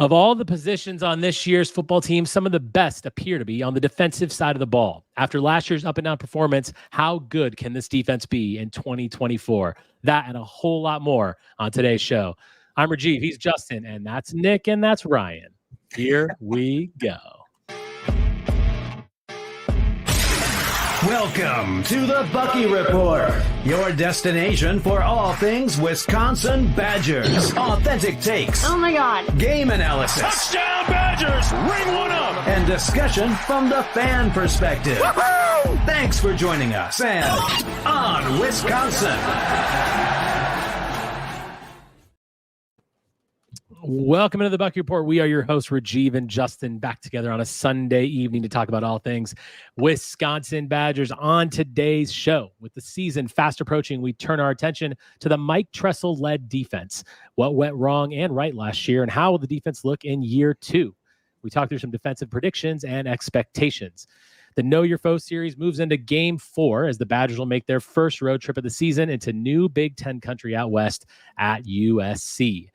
Of all the positions on this year's football team, some of the best appear to be on the defensive side of the ball. After last year's up and down performance, how good can this defense be in 2024? That and a whole lot more on today's show. I'm Rajiv, he's Justin, and that's Nick, and that's Ryan. Here we go. Welcome to the Bucky Report, your destination for all things Wisconsin Badgers. Authentic takes. Oh my God. Game analysis. Touchdown Badgers! Ring one up! And discussion from the fan perspective. Woo-hoo! Thanks for joining us and on Wisconsin. Welcome into the Bucky Report. We are your hosts, Rajiv and Justin, back together on a Sunday evening to talk about all things Wisconsin Badgers. On today's show, with the season fast approaching, we turn our attention to the Mike Tressel-led defense, what went wrong and right last year, and how will the defense look in year two. We talk through some defensive predictions and expectations. The Know Your Foe series moves into Game 4 as the Badgers will make their first road trip of the season into new Big Ten country out west at USC.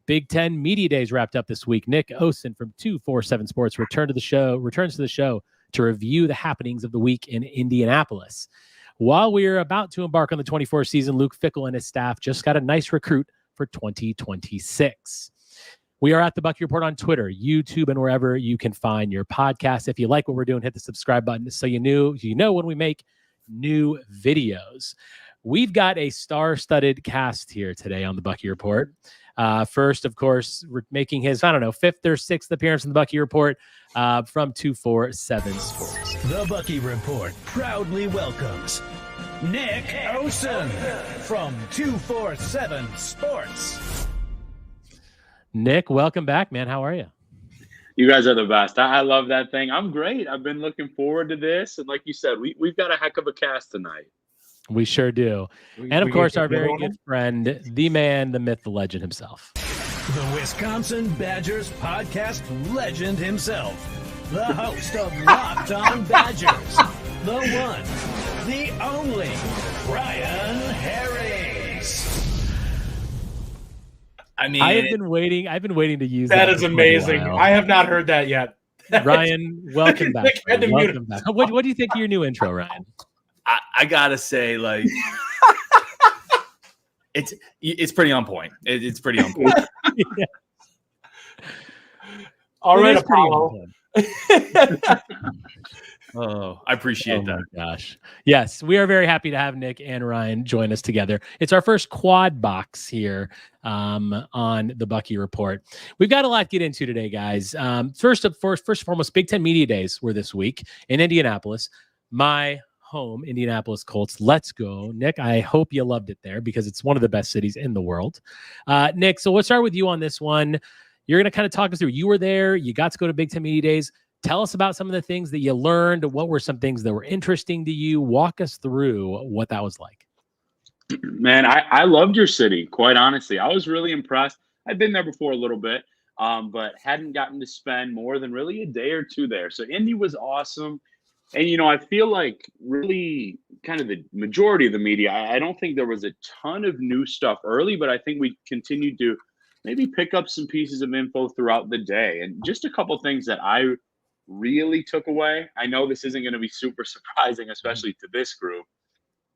Big Ten Media Days wrapped up this week. Nick Osen from 247 Sports returns to the show to review the happenings of the week in Indianapolis. While we are about to embark on the 24 season, Luke Fickell and his staff just got a nice recruit for 2026. We are at the Bucky Report on Twitter, YouTube, and wherever you can find your podcast. If you like what we're doing, hit the subscribe button so you know when we make new videos. We've got a star-studded cast here today on the Bucky Report. First, of course, we're making his, fifth or sixth appearance in the Bucky Report from 247 Sports. The Bucky Report proudly welcomes Nick Osen from 247 Sports. Nick, welcome back, man. How are you? You guys are the best. I love that thing. I'm great. I've been looking forward to this. And like you said, we've got a heck of a cast tonight. We sure do. And, of course, our very good friend, the man, the myth, the legend himself. The Wisconsin Badgers podcast legend himself. The host of Locked On Badgers. The one, the only, Brian Harris. I mean, I've been waiting to use that. That is amazing. I have not heard that yet. Ryan, welcome back. Welcome back. What do you think of your new intro, Ryan? I gotta say, like, it's pretty on point. It's pretty on point. Yeah. All right, Apollo. Oh, I appreciate that. My gosh. Yes, we are very happy to have Nick and Ryan join us together. It's our first quad box here on the Bucky Report. We've got a lot to get into today, guys. First and foremost, Big Ten Media Days were this week in Indianapolis. My home, Indianapolis Colts. Let's go. Nick, I hope you loved it there because it's one of the best cities in the world. Nick, so we'll start with you on this one. You're going to kind of talk us through. You were there. You got to go to Big Ten Media Days. Tell us about some of the things that you learned. What were some things that were interesting to you? Walk us through what that was like. Man, I loved your city, quite honestly. I was really impressed. I'd been there before a little bit, but hadn't gotten to spend more than really a day or two there. So Indy was awesome. And, I feel like really kind of the majority of the media, I don't think there was a ton of new stuff early, but I think we continued to maybe pick up some pieces of info throughout the day. And just a couple things that I really took away. I know this isn't going to be super surprising, especially to this group.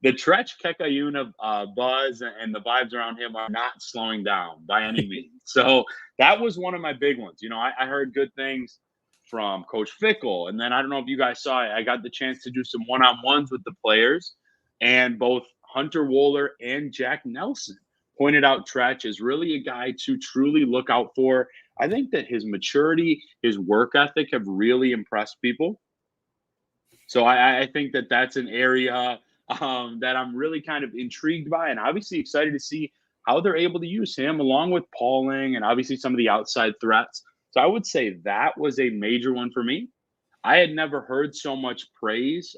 The Tretch Kekayuna buzz and the vibes around him are not slowing down by any means. So that was one of my big ones. I heard good things from Coach Fickell. And then I don't know if you guys saw it, I got the chance to do some one-on-ones with the players, and both Hunter Wohler and Jack Nelson pointed out Tretch is really a guy to truly look out for. I think that his maturity, his work ethic have really impressed people. So I think that that's an area that I'm really kind of intrigued by, and obviously excited to see how they're able to use him along with Pauling and obviously some of the outside threats. So I would say that was a major one for me. I had never heard so much praise,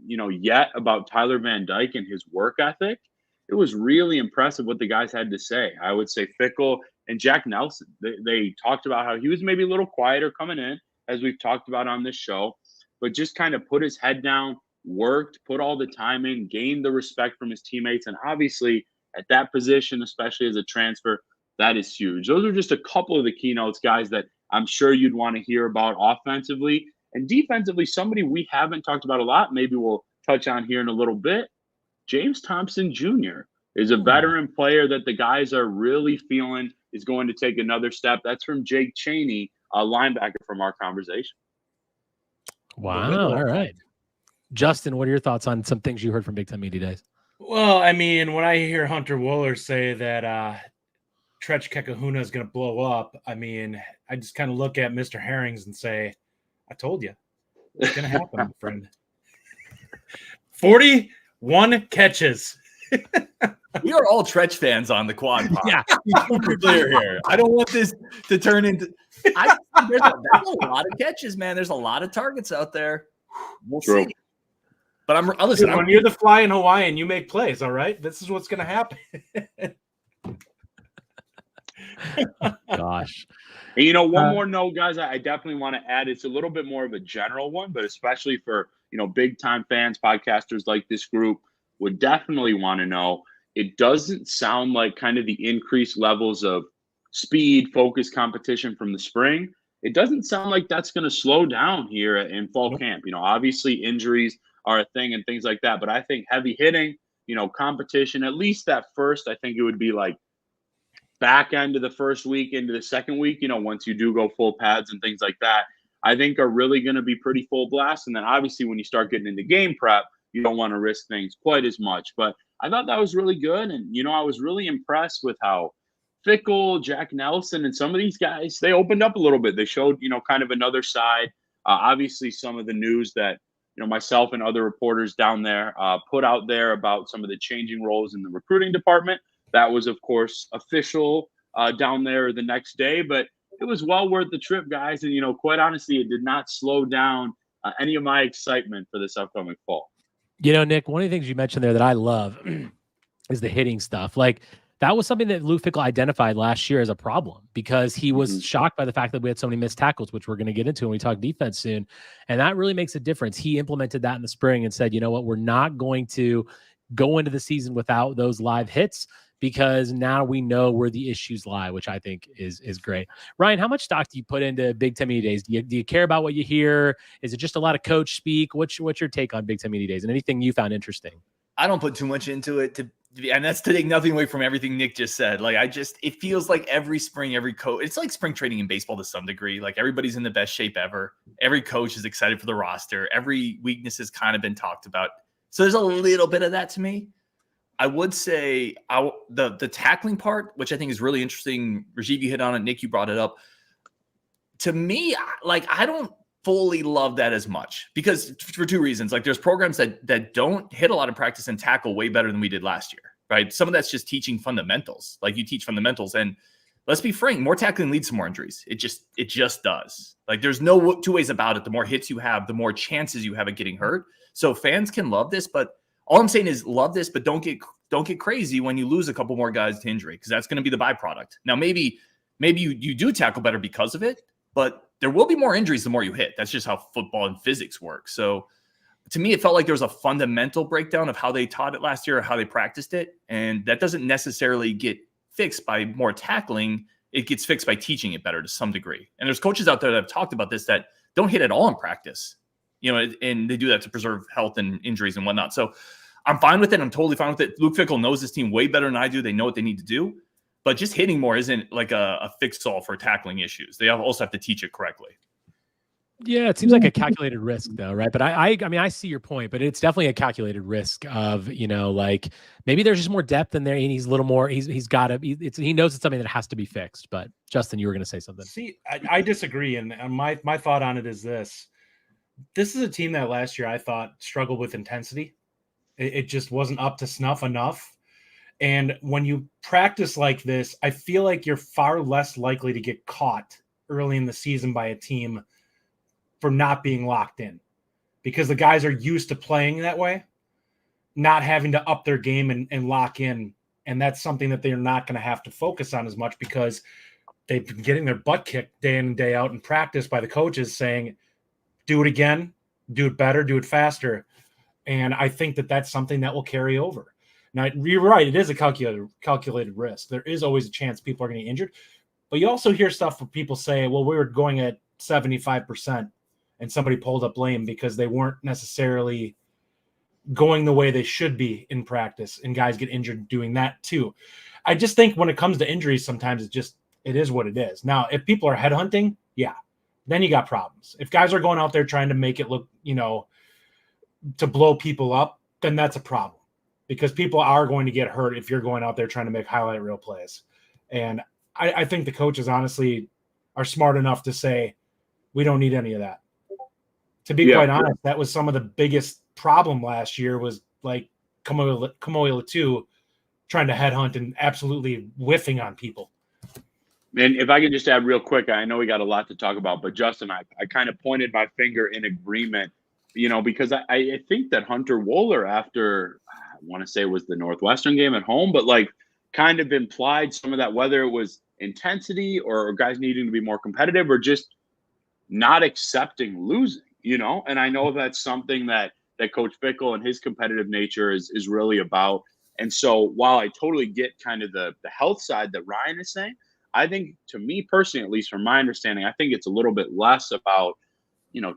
yet about Tyler Van Dyke and his work ethic. It was really impressive what the guys had to say. I would say Fickell and Jack Nelson, they talked about how he was maybe a little quieter coming in, as we've talked about on this show, but just kind of put his head down, worked, put all the time in, gained the respect from his teammates. And obviously at that position, especially as a transfer, That is huge. Those are just a couple of the keynotes, guys, that I'm sure you'd want to hear about offensively. And defensively, somebody we haven't talked about a lot, maybe we'll touch on here in a little bit. James Thompson Jr. is a veteran player that the guys are really feeling is going to take another step. That's from Jake Chaney, a linebacker from our conversation. Wow. All right. Justin, what are your thoughts on some things you heard from Big Ten Media Days? Well, I mean, when I hear Hunter Wohler say that Tretch Kekahuna is going to blow up, I mean, I just kind of look at Mr. Herrings and say, I told you. It's going to happen, my friend. 41 catches. We are all Tretch fans on the quad pod. Yeah. We're clear here. I don't want this to turn into that's a lot of catches, man. There's a lot of targets out there. We'll see. But listen, when you're the fly in Hawaii and you make plays, all right? This is what's going to happen. Gosh. And, one more note, guys, I definitely want to add. It's a little bit more of a general one, but especially for, big-time fans, podcasters like this group would definitely want to know. It doesn't sound like kind of the increased levels of speed, focus, competition from the spring. It doesn't sound like that's going to slow down here in fall camp. Obviously injuries are a thing and things like that. But I think heavy hitting, competition, at least that first, I think it would be like back end of the first week into the second week, once you do go full pads and things like that, I think are really going to be pretty full blast. And then obviously when you start getting into game prep, you don't want to risk things quite as much. But I thought that was really good. And, I was really impressed with how Fickell, Jack Nelson, and some of these guys, they opened up a little bit. They showed, kind of another side. Obviously, some of the news that, myself and other reporters down there put out there about some of the changing roles in the recruiting department. That was, of course, official down there the next day. But it was well worth the trip, guys. And, quite honestly, it did not slow down any of my excitement for this upcoming fall. Nick, one of the things you mentioned there that I love is the hitting stuff. Like, that was something that Luke Fickell identified last year as a problem because he was shocked by the fact that we had so many missed tackles, which we're going to get into when we talk defense soon. And that really makes a difference. He implemented that in the spring and said, you know what, we're not going to go into the season without those live hits because now we know where the issues lie, which I think is great. Ryan, how much stock do you put into Big Ten Media Days? Do you care about what you hear? Is it just a lot of coach speak? What's your take on Big Ten Media Days and anything you found interesting? I don't put too much into it and that's to take nothing away from everything Nick just said. Like, it feels like every spring, every coach, it's like spring training in baseball to some degree. Like, everybody's in the best shape ever. Every coach is excited for the roster. Every weakness has kind of been talked about. So there's a little bit of that to me. I would say the tackling part, which I think is really interesting. Rajiv, you hit on it. Nick, you brought it up. To me, like, I don't fully love that as much because for two reasons. Like, there's programs that don't hit a lot of practice and tackle way better than we did last year, right? Some of that's just teaching fundamentals. Like, you teach fundamentals, and let's be frank, more tackling leads to more injuries. It just does. Like, there's no two ways about it. The more hits you have, the more chances you have of getting hurt. So fans can love this, but all I'm saying is love this, but don't get crazy when you lose a couple more guys to injury because that's going to be the byproduct. Now, maybe you do tackle better because of it, but there will be more injuries the more you hit. That's just how football and physics work. So to me, it felt like there was a fundamental breakdown of how they taught it last year or how they practiced it. And that doesn't necessarily get fixed by more tackling. It gets fixed by teaching it better to some degree. And there's coaches out there that have talked about this that don't hit at all in practice, and they do that to preserve health and injuries and whatnot. So I'm fine with it. I'm totally fine with it. Luke Fickell knows this team way better than I do. They know what they need to do. But just hitting more isn't like a fix-all for tackling issues. They also have to teach it correctly. Yeah, it seems like a calculated risk, though, right? But I mean, I see your point, but it's definitely a calculated risk of, like maybe there's just more depth in there, and he's a little more. He's got to. He knows it's something that has to be fixed. But Justin, you were going to say something. See, I disagree, and my thought on it is this: this is a team that last year I thought struggled with intensity. It just wasn't up to snuff enough. And when you practice like this, I feel like you're far less likely to get caught early in the season by a team for not being locked in because the guys are used to playing that way, not having to up their game and lock in. And that's something that they're not going to have to focus on as much because they've been getting their butt kicked day in and day out in practice by the coaches saying, do it again, do it better, do it faster. And I think that that's something that will carry over. Now, you're right. It is a calculated risk. There is always a chance people are going to get injured. But you also hear stuff where people say, well, we were going at 75% and somebody pulled up lame because they weren't necessarily going the way they should be in practice, and guys get injured doing that too. I just think when it comes to injuries, sometimes it is what it is. Now, if people are headhunting, yeah, then you got problems. If guys are going out there trying to make it look, to blow people up, then that's a problem, because people are going to get hurt if you're going out there trying to make highlight reel plays. And I think the coaches honestly are smart enough to say, we don't need any of that. To be quite honest, that was some of the biggest problem last year, was like Kamoila 2 trying to headhunt and absolutely whiffing on people. And if I can just add real quick, I know we got a lot to talk about, but Justin, I kind of pointed my finger in agreement, because I think that Hunter Wohler, after, I want to say it was the Northwestern game at home, but like kind of implied some of that, whether it was intensity or guys needing to be more competitive or just not accepting losing, and I know that's something that Coach Fickell and his competitive nature is really about. And so while I totally get kind of the health side that Ryan is saying, I think, to me personally, at least from my understanding, I think it's a little bit less about,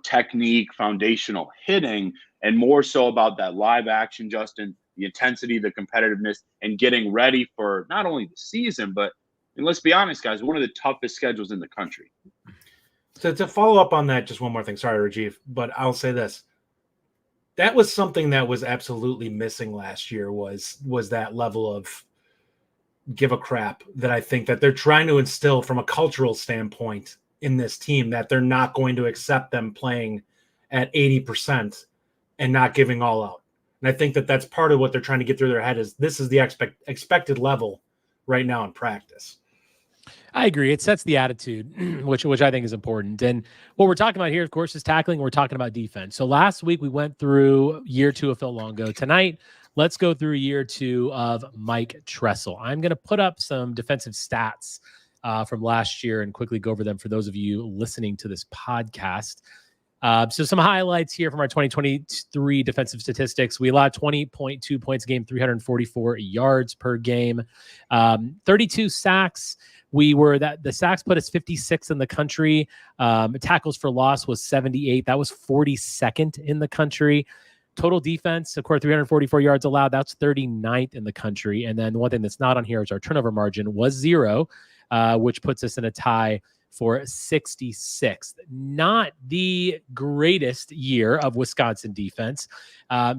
technique, foundational hitting, and more so about that live action, Justin, the intensity, the competitiveness, and getting ready for not only the season, but, and let's be honest, guys, one of the toughest schedules in the country. So to follow up on that, just one more thing. Sorry, Rajiv, but I'll say this. That was something that was absolutely missing last year, was that level of give a crap that I think that they're trying to instill from a cultural standpoint in this team, that they're not going to accept them playing at 80% and not giving all out. And I think that that's part of what they're trying to get through their head, is this is the expected level right now in practice. I agree. It sets the attitude, which I think is important. And what we're talking about here, of course, is tackling. We're talking about defense. So last week we went through year 2 of Phil Longo. Tonight, let's go through year 2 of Mike Tressel. I'm going to put up some defensive stats from last year and quickly go over them for those of you listening to this podcast. So some highlights here from our 2023 defensive statistics. We allowed 20.2 points a game, 344 yards per game, 32 sacks. The sacks put us 56th in the country. Tackles for loss was 78. That was 42nd in the country. Total defense, of course, 344 yards allowed. That's 39th in the country. And then one thing that's not on here is our turnover margin was 0, which puts us in a tie for 66th. Not the greatest year of Wisconsin defense.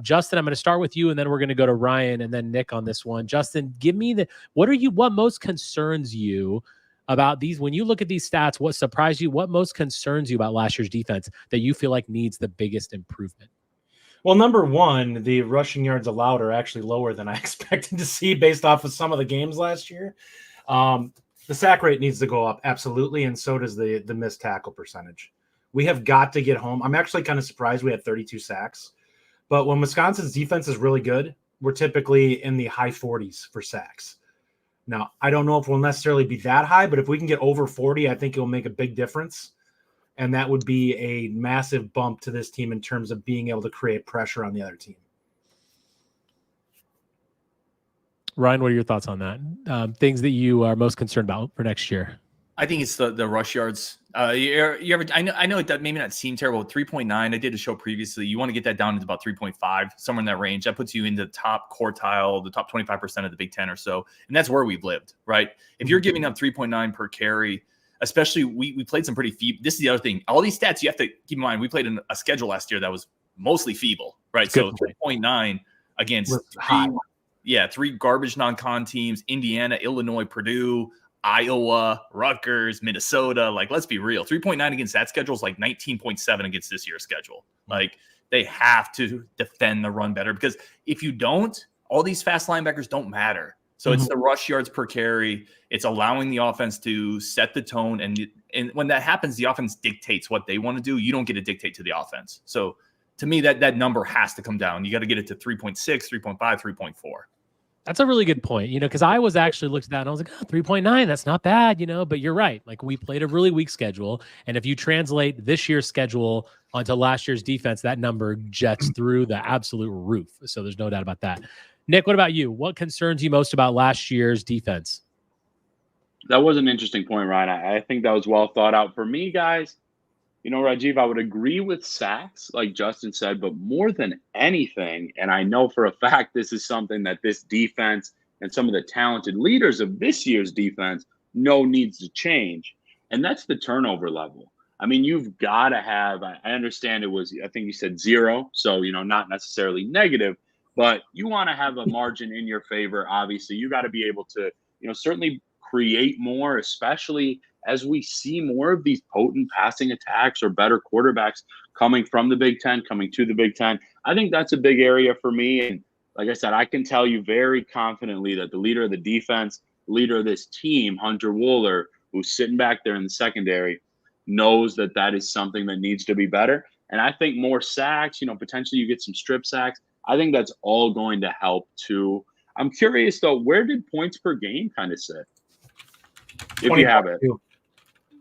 Justin, I'm going to start with you, and then we're going to go to Ryan and then Nick on this one. Justin, give me what most concerns you about these? When you look at these stats, what surprised you? What most concerns you about last year's defense that you feel like needs the biggest improvement? Well, number one, the rushing yards allowed are actually lower than I expected to see based off of some of the games last year. The sack rate needs to go up, absolutely, and so does the missed tackle percentage. We have got to get home. I'm actually kind of surprised we had 32 sacks. But when Wisconsin's defense is really good, we're typically in the high 40s for sacks. Now, I don't know if we'll necessarily be that high, but if we can get over 40, I think it'll make a big difference. And that would be a massive bump to this team in terms of being able to create pressure on the other team. Ryan, what are your thoughts on that? Things that you are most concerned about for next year? I think it's the rush yards. I know that maybe not seem terrible. 3.9. I did a show previously. You want to get that down to about 3.5, somewhere in that range. That puts you in the top quartile, the top 25% of the Big Ten or so, and that's where we've lived, right? If you're giving up 3.9 per carry, especially we played some pretty feeble. This is the other thing. All these stats you have to keep in mind. We played in a schedule last year that was mostly feeble, right? So 3.9 against three garbage non-con teams: Indiana, Illinois, Purdue, Iowa, Rutgers, Minnesota. Like, let's be real. 3.9 against that schedule is like 19.7 against this year's schedule. Like, they have to defend the run better, because if you don't, all these fast linebackers don't matter. So it's the rush yards per carry. It's allowing the offense to set the tone. And when that happens, the offense dictates what they want to do. You don't get to dictate to the offense. So to me, that number has to come down. You got to get it to 3.6, 3.5, 3.4. That's a really good point, because I was actually looked at that and I was like, 3.9, that's not bad, but you're right. Like, we played a really weak schedule. And if you translate this year's schedule onto last year's defense, that number jets through the absolute roof. So there's no doubt about that. Nick, what about you? What concerns you most about last year's defense? That was an interesting point, Ryan. I think that was well thought out. For me, guys, Rajiv, I would agree with sacks, like Justin said, but more than anything, and I know for a fact this is something that this defense and some of the talented leaders of this year's defense know needs to change, and that's the turnover level. I mean, you've got to have, I understand it was, I think you said 0, so, not necessarily negative, but you want to have a margin in your favor. Obviously, you got to be able to, certainly create more, especially as we see more of these potent passing attacks or better quarterbacks coming from the Big Ten, coming to the Big Ten. I think that's a big area for me. And like I said, I can tell you very confidently that the leader of the defense, leader of this team, Hunter Wohler, who's sitting back there in the secondary, knows that that is something that needs to be better. And I think more sacks, potentially you get some strip sacks. I think that's all going to help too. I'm curious though, where did points per game kind of sit? If you have it.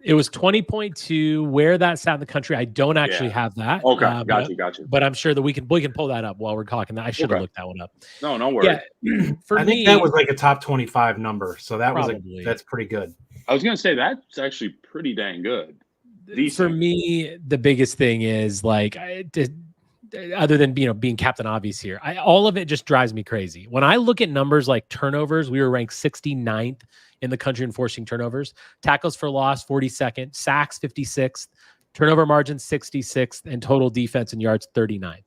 It was 20.2. Where that sat in the country, I don't actually have that. Okay, got you. But I'm sure that we can pull that up while we're talking. I should have looked that one up. No worries. Yeah, I think that was like a top 25 number, so that's pretty good. I was gonna say that's actually pretty dang good. Decent. For me, the biggest thing is other than being Captain Obvious here, all of it just drives me crazy. When I look at numbers like turnovers, we were ranked 69th in the country in forcing turnovers. Tackles for loss, 42nd. Sacks, 56th. Turnover margin, 66th. And total defense and yards, 39th.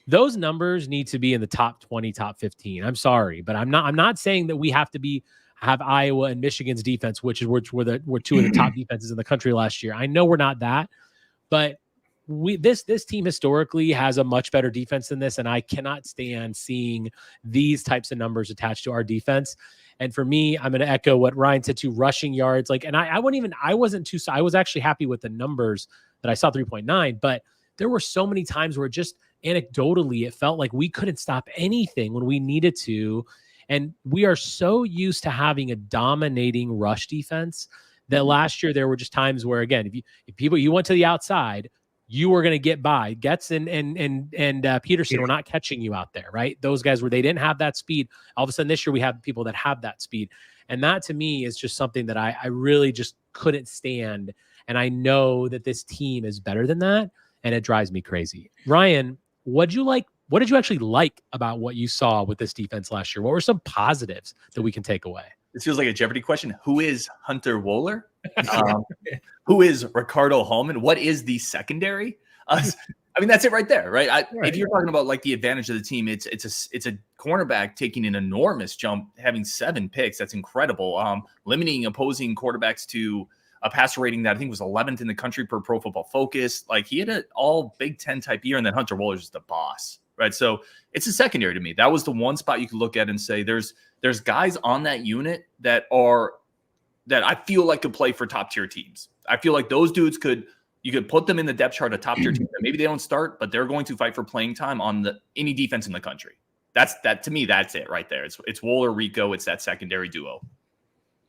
Those numbers need to be in the top 20, top 15. I'm sorry, but I'm not saying that we have to have Iowa and Michigan's defense, which were two of the top defenses in the country last year. I know we're not that, but this team historically has a much better defense than this, and I cannot stand seeing these types of numbers attached to our defense. And for me, I'm going to echo what Ryan said too, rushing yards. I was actually happy with the numbers that I saw, 3.9, but there were so many times where just anecdotally, it felt like we couldn't stop anything when we needed to. And we are so used to having a dominating rush defense that last year there were just times where, again, if you went to the outside, you were going to get by. Getz and Peterson were not catching you out there, right? Those guys they didn't have that speed. All of a sudden this year we have people that have that speed. And that to me is just something that I really just couldn't stand. And I know that this team is better than that. And it drives me crazy. Ryan, what did you actually like about what you saw with this defense last year? What were some positives that we can take away? This feels like a Jeopardy question. Who is Hunter Wohler? Who is Ricardo Hallman? What is the secondary? That's it right there, right? If you're talking about like the advantage of the team, it's a cornerback taking an enormous jump, having 7 picks. That's incredible. Limiting opposing quarterbacks to a passer rating that I think was 11th in the country per Pro Football Focus. Like he had an all Big Ten type year, and then Hunter Wohler is just the boss, right? So it's a secondary to me. That was the one spot you could look at and say there's guys on that unit that I feel like could play for top tier teams. I feel like those dudes you could put them in the depth chart of top tier teams. Maybe they don't start, but they're going to fight for playing time on any defense in the country. That to me, that's it right there. It's Wohler, Rico. It's that secondary duo.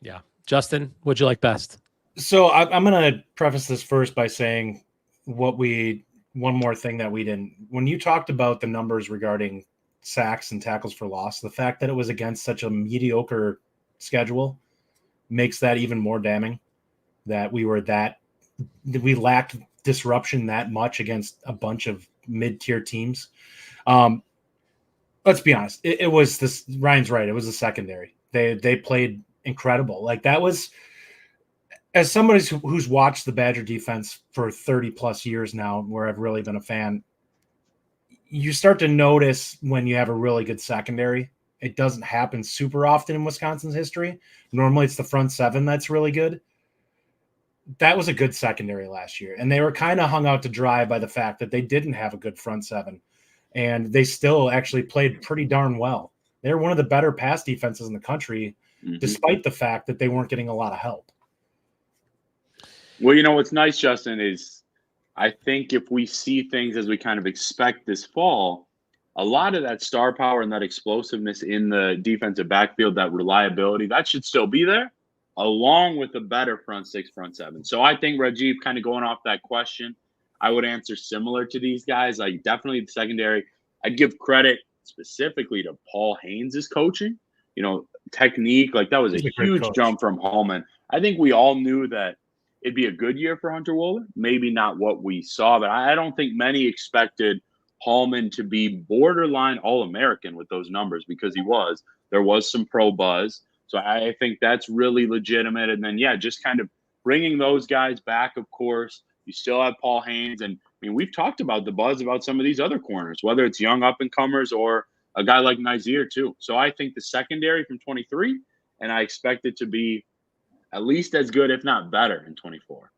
Yeah, Justin, what'd you like best? So I'm going to preface this first by saying one more thing that we didn't. When you talked about the numbers regarding sacks and tackles for loss, the fact that it was against such a mediocre schedule makes that even more damning. That we lacked disruption that much against a bunch of mid-tier teams. Let's be honest. It was this. Ryan's right. It was the secondary. They played incredible. Like that was. As somebody who's watched the Badger defense for 30 plus years now, where I've really been a fan, you start to notice when you have a really good secondary. It doesn't happen super often in Wisconsin's history. Normally it's the front 7 that's really good. That was a good secondary last year. And they were kind of hung out to dry by the fact that they didn't have a good front 7. And they still actually played pretty darn well. They're one of the better pass defenses in the country, despite the fact that they weren't getting a lot of help. Well, what's nice, Justin, is I think if we see things as we kind of expect this fall, a lot of that star power and that explosiveness in the defensive backfield, that reliability, that should still be there, along with a better front 6, front 7. So I think, Rajiv, kind of going off that question, I would answer similar to these guys. Like definitely the secondary. I'd give credit specifically to Paul Haynes' coaching, technique, like that was a huge jump from Hallman. I think we all knew that it'd be a good year for Hunter Wohler. Maybe not what we saw, but I don't think many expected Hallman to be borderline All-American with those numbers, because he was. There was some pro buzz. So I think that's really legitimate. And then, just kind of bringing those guys back, of course. You still have Paul Haynes. And, we've talked about the buzz about some of these other corners, whether it's young up-and-comers or a guy like Nazir, too. So I think the secondary from 23, and I expect it to be at least as good, if not better, in 24.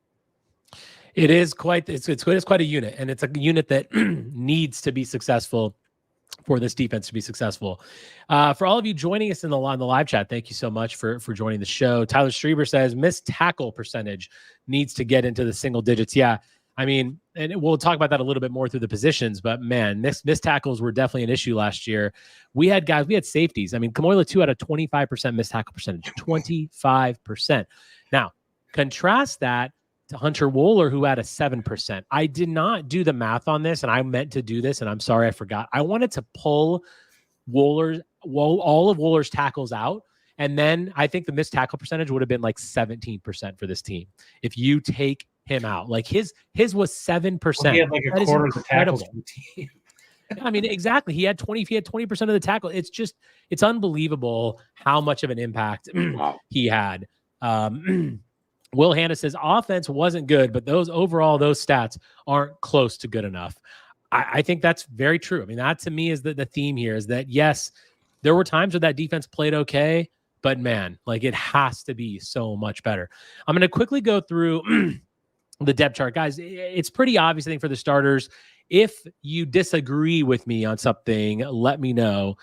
It is quite a unit, and it's a unit that needs to be successful for this defense to be successful. For all of you joining us on the live chat, thank you so much for joining the show. Tyler Strieber says missed tackle percentage needs to get into the single digits. Yeah, and we'll talk about that a little bit more through the positions, but man, missed tackles were definitely an issue last year. We had safeties. Kamoila 2 had a 25% missed tackle percentage, 25%. Now, contrast that to Hunter Wohler, who had a 7%. I did not do the math on this, and I meant to do this, and I'm sorry I forgot. I wanted to pull all of Wohler's tackles out, and then I think the missed tackle percentage would have been like 17% for this team if you take him out. Like his was 7%. Well, he had like a quarter of the tackles on the team. Exactly. He had 20% of the tackle. It's unbelievable how much of an impact he had. Will Hanna says offense wasn't good, but those stats aren't close to good enough. I think that's very true. That to me is the theme here, is that yes, there were times where that defense played okay, but man, like it has to be so much better. I'm going to quickly go through the depth chart, guys. It's pretty obvious, I think, for the starters. If you disagree with me on something, let me know.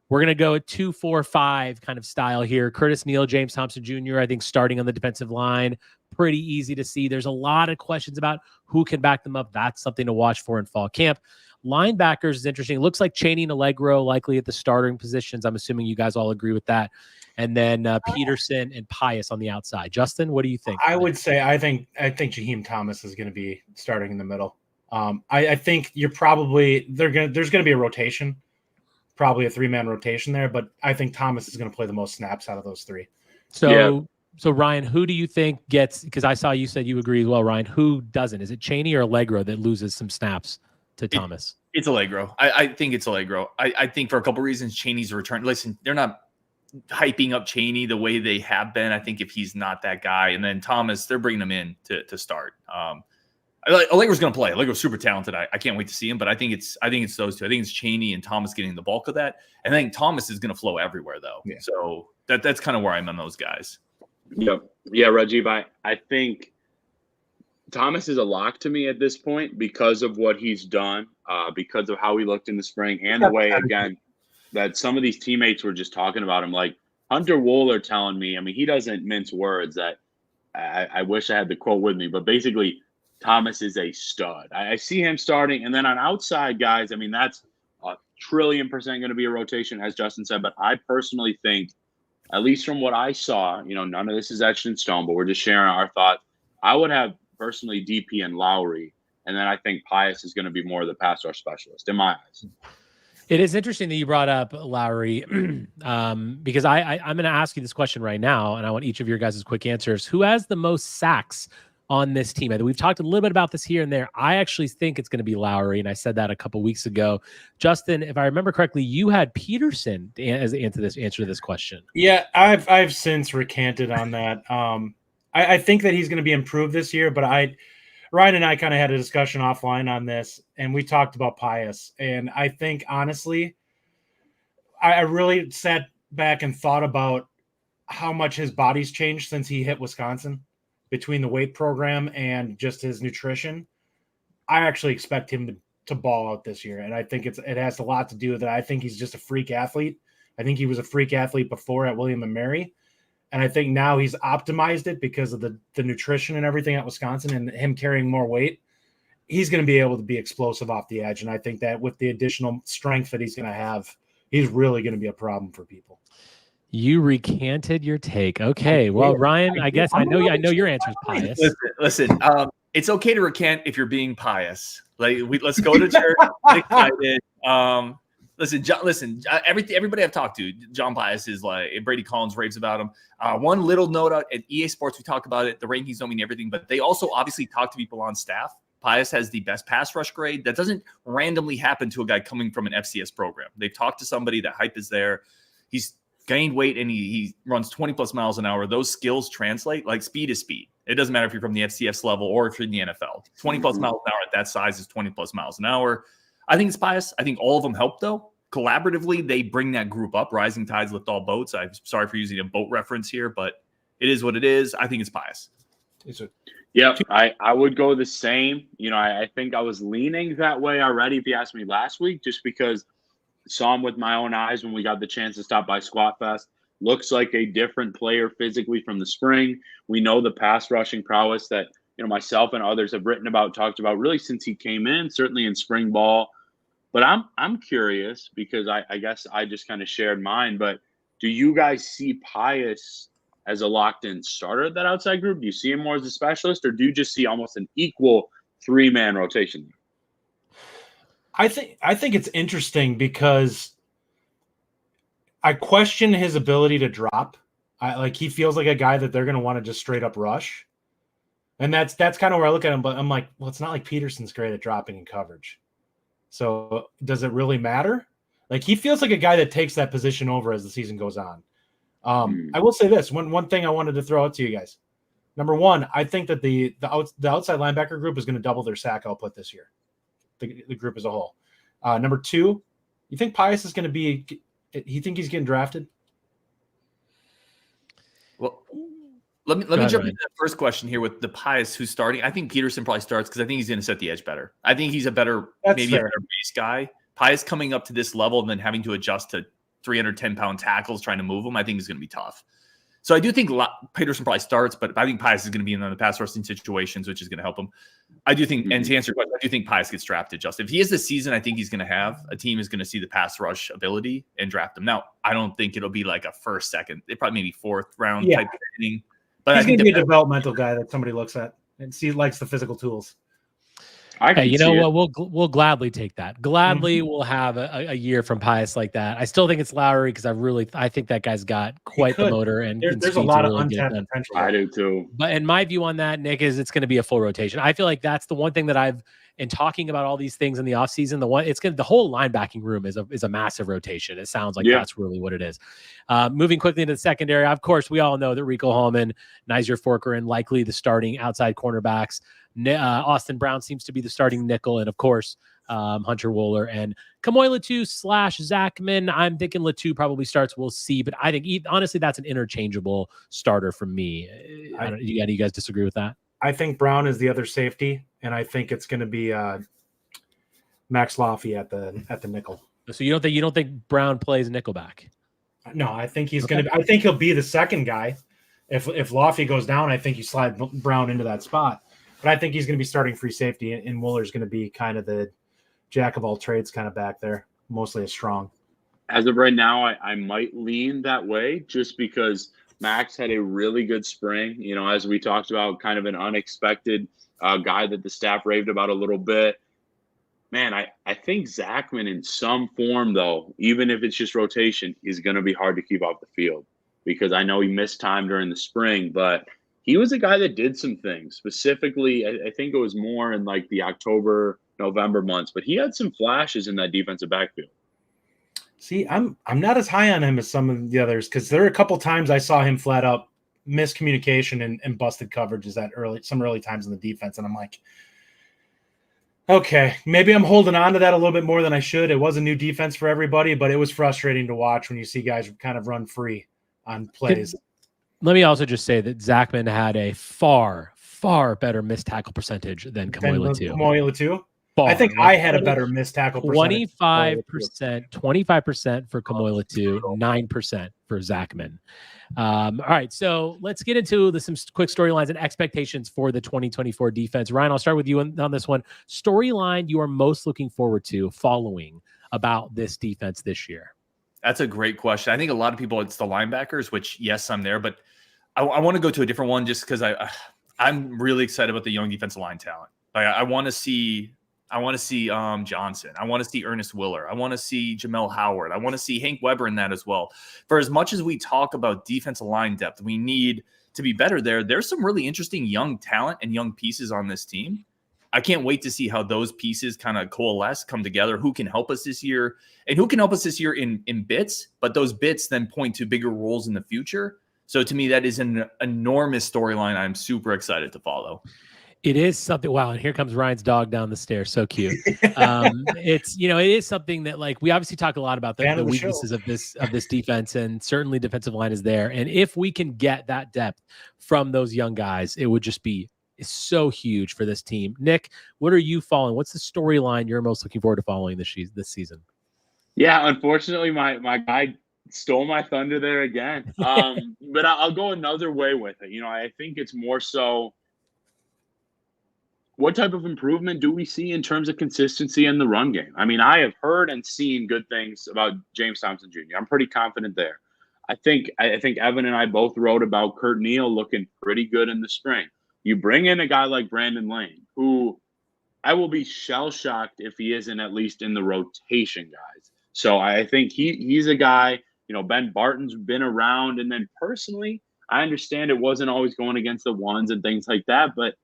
We're going to go at 2-4-5 kind of style here. Curtis Neal, James Thompson Jr., I think starting on the defensive line, pretty easy to see. There's a lot of questions about who can back them up. That's something to watch for in fall camp. Linebackers is interesting. It looks like Chaney and Allegro likely at the starting positions. I'm assuming you guys all agree with that. And then Peterson and Pius on the outside. Justin, what do you think? I would say I think Jaheim Thomas is going to be starting in the middle. I think there's going to be a rotation. Probably a 3-man rotation there, but I think Thomas is going to play the most snaps out of those three. So Ryan, who do you think gets, because I saw you said you agree as well, Ryan, who doesn't? Is it Chaney or Allegro that loses some snaps to Thomas? It's Allegro. I think it's Allegro. I think for a couple reasons, Chaney's return. Listen, they're not hyping up Chaney the way they have been. I think if he's not that guy, and then Thomas, they're bringing him in to start. Allegro's going to play. Allegro's super talented. I can't wait to see him, but I think it's those two. I think it's Chaney and Thomas getting the bulk of that. And I think Thomas is going to flow everywhere, though. Yeah. So that's kind of where I'm on those guys. Yep. Yeah, Rajiv, I think Thomas is a lock to me at this point because of what he's done, because of how he looked in the spring, and the way, again, that some of these teammates were just talking about him. Like Hunter Wohler telling me, he doesn't mince words. That I wish I had the quote with me, but basically – Thomas is a stud. I see him starting. And then on outside guys, that's a 1,000,000,000% going to be a rotation, as Justin said. But I personally think, at least from what I saw, none of this is etched in stone, but we're just sharing our thoughts. I would have personally DP and Lowery. And then I think Pius is going to be more of the pass rush specialist in my eyes. It is interesting that you brought up Lowery because I'm going to ask you this question right now, and I want each of your guys' quick answers. Who has the most sacks on this team? And we've talked a little bit about this here and there. I actually think it's going to be Lowery, and I said that a couple weeks ago. Justin, if I remember correctly, you had Peterson as the answer to this question. Yeah, I've since recanted on that. I think that he's going to be improved this year, but Ryan and I kind of had a discussion offline on this, and we talked about Pius. And I think, honestly, I really sat back and thought about how much his body's changed since he hit Wisconsin. Between the weight program and just his nutrition, I actually expect him to ball out this year. And I think it has a lot to do with it. I think he's just a freak athlete. I think he was a freak athlete before at William & Mary. And I think now he's optimized it because of the nutrition and everything at Wisconsin and him carrying more weight. He's going to be able to be explosive off the edge. And I think that with the additional strength that he's going to have, he's really going to be a problem for people. You recanted your take. Okay. Well, Ryan, I guess I know your answer is Pius. Listen, it's okay to recant if you're being pious. Let's go to church. Excited. Listen, everybody I've talked to, John Pius is like, Brady Collins raves about him. One little note out at EA Sports, we talk about it. The rankings don't mean everything, but they also obviously talk to people on staff. Pius has the best pass rush grade. That doesn't randomly happen to a guy coming from an FCS program. They've talked to somebody, that hype is there. He's gained weight and he runs 20 plus miles an hour. Those skills translate. Like, speed is speed. It doesn't matter if you're from the FCS level or if you're in the NFL. 20 plus miles an hour at that size is 20 plus miles an hour. I think it's Pius. I think all of them help, though. Collaboratively, they bring that group up. Rising tides lift all boats. I'm sorry for using a boat reference here, but it is what it is. I think it's Pius. Yeah, I would go the same. You know, I think I was leaning that way already if you asked me last week, just because I saw him with my own eyes when we got the chance to stop by Squat Fest. Looks like a different player physically from the spring. We know the pass rushing prowess that, you know, myself and others have written about, talked about really since he came in, certainly in spring ball. But I'm curious because I guess I just kind of shared mine. But do you guys see Pius as a locked-in starter at that outside group? Do you see him more as a specialist, or do you just see almost an equal three-man rotation? I think it's interesting because I question his ability to drop. He feels like a guy that they're going to want to just straight up rush. And that's kind of where I look at him. But I'm like, well, it's not like Peterson's great at dropping in coverage. So does it really matter? Like, he feels like a guy that takes that position over as the season goes on. I will say this, one thing I wanted to throw out to you guys. Number one, I think that the outside linebacker group is going to double their sack output this year, the group as a whole. Number two, you think Pius is going to be – you think he's getting drafted? Well, let me jump into that first question here with the Pius who's starting. I think Peterson probably starts because I think he's going to set the edge better. I think he's a better base guy. Pius coming up to this level and then having to adjust to 310-pound tackles trying to move him, I think is going to be tough. So I do think Peterson probably starts, but I think Pius is going to be in the pass rushing situations, which is going to help him. I do think, and to answer your question, I do think Pius gets drafted, Justin. If he is the season I think he's going to have, a team is going to see the pass rush ability and draft him. Now, I don't think it'll be like a first, second, probably maybe fourth round type of thing. But he's going to be a developmental guy that somebody looks at and likes the physical tools. Hey, you know what? We'll gladly take that. Gladly, we'll have a year from Pius like that. I still think it's Lowery because I think that guy's got quite the motor, and there's a lot of untapped potential. I do too. But in my view on that, Nick, is it's going to be a full rotation. I feel like that's the one thing that I've in talking about all these things in the offseason. The whole linebacking room is a massive rotation. It sounds like that's really what it is. Moving quickly into the secondary, of course, we all know that Rico Hallman, Nizer Forker, and likely the starting outside cornerbacks. Austin Brown seems to be the starting nickel, and of course, Hunter Wohler and Kamoy Latu / Zachman. I'm thinking Latu probably starts. We'll see, but I think honestly that's an interchangeable starter for me. You guys disagree with that? I think Brown is the other safety, and I think it's going to be Max Laffey at the nickel. So you don't think Brown plays nickelback? No, I think he's going to. I think he'll be the second guy. If Laffey goes down, I think you slide Brown into that spot. But I think he's going to be starting free safety, and Wohler's going to be kind of the jack of all trades kind of back there, mostly a strong. As of right now, I might lean that way just because Max had a really good spring. You know, as we talked about, kind of an unexpected guy that the staff raved about a little bit. Man, I think Zachman in some form, though, even if it's just rotation, is going to be hard to keep off the field because I know he missed time during the spring, but – he was a guy that did some things. Specifically, I think it was more in like the October, November months, but he had some flashes in that defensive backfield. See, I'm not as high on him as some of the others because there are a couple times I saw him flat out miscommunication and busted coverages at some early times in the defense, and I'm like, okay, maybe I'm holding on to that a little bit more than I should. It was a new defense for everybody, but it was frustrating to watch when you see guys kind of run free on plays. Let me also just say that Zachman had a far, far better missed tackle percentage than Kamoy Latu. I think I had a better missed tackle percentage. 25% for Kamoy Latu, 9% for Zachman. All right, so let's get into some quick storylines and expectations for the 2024 defense. Ryan, I'll start with you on this one. Storyline you are most looking forward to following about this defense this year? That's a great question. I think a lot of people, it's the linebackers, which, yes, I'm there, but I want to go to a different one just because I'm really excited about the young defensive line talent. Like, I want to see I want to see Johnson. I want to see Ernest Wohler. I want to see Jamel Howard. I want to see Hank Weber in that as well. For as much as we talk about defensive line depth, we need to be better there. There's some really interesting young talent and young pieces on this team. I can't wait to see how those pieces kind of coalesce, come together, who can help us this year, and who can help us this year in bits, but those bits then point to bigger roles in the future. So to me, that is an enormous storyline I'm super excited to follow. It is something. Wow. And here comes Ryan's dog down the stairs. So cute. It's, it is something that, like, we obviously talk a lot about the weaknesses of this defense, and certainly defensive line is there. And if we can get that depth from those young guys, it would just be so huge for this team. Nick, what are you following? What's the storyline you're most looking forward to following this season? Yeah, unfortunately, my guy stole my thunder there again. But I'll go another way with it. I think it's more so, what type of improvement do we see in terms of consistency in the run game? I mean, I have heard and seen good things about James Thompson Jr. I'm pretty confident there. I think Evan and I both wrote about Kurt Neal looking pretty good in the spring. You bring in a guy like Brandon Lane, who I will be shell-shocked if he isn't at least in the rotation, guys. So I think he's a guy, Ben Barton's been around. And then personally, I understand it wasn't always going against the ones and things like that, but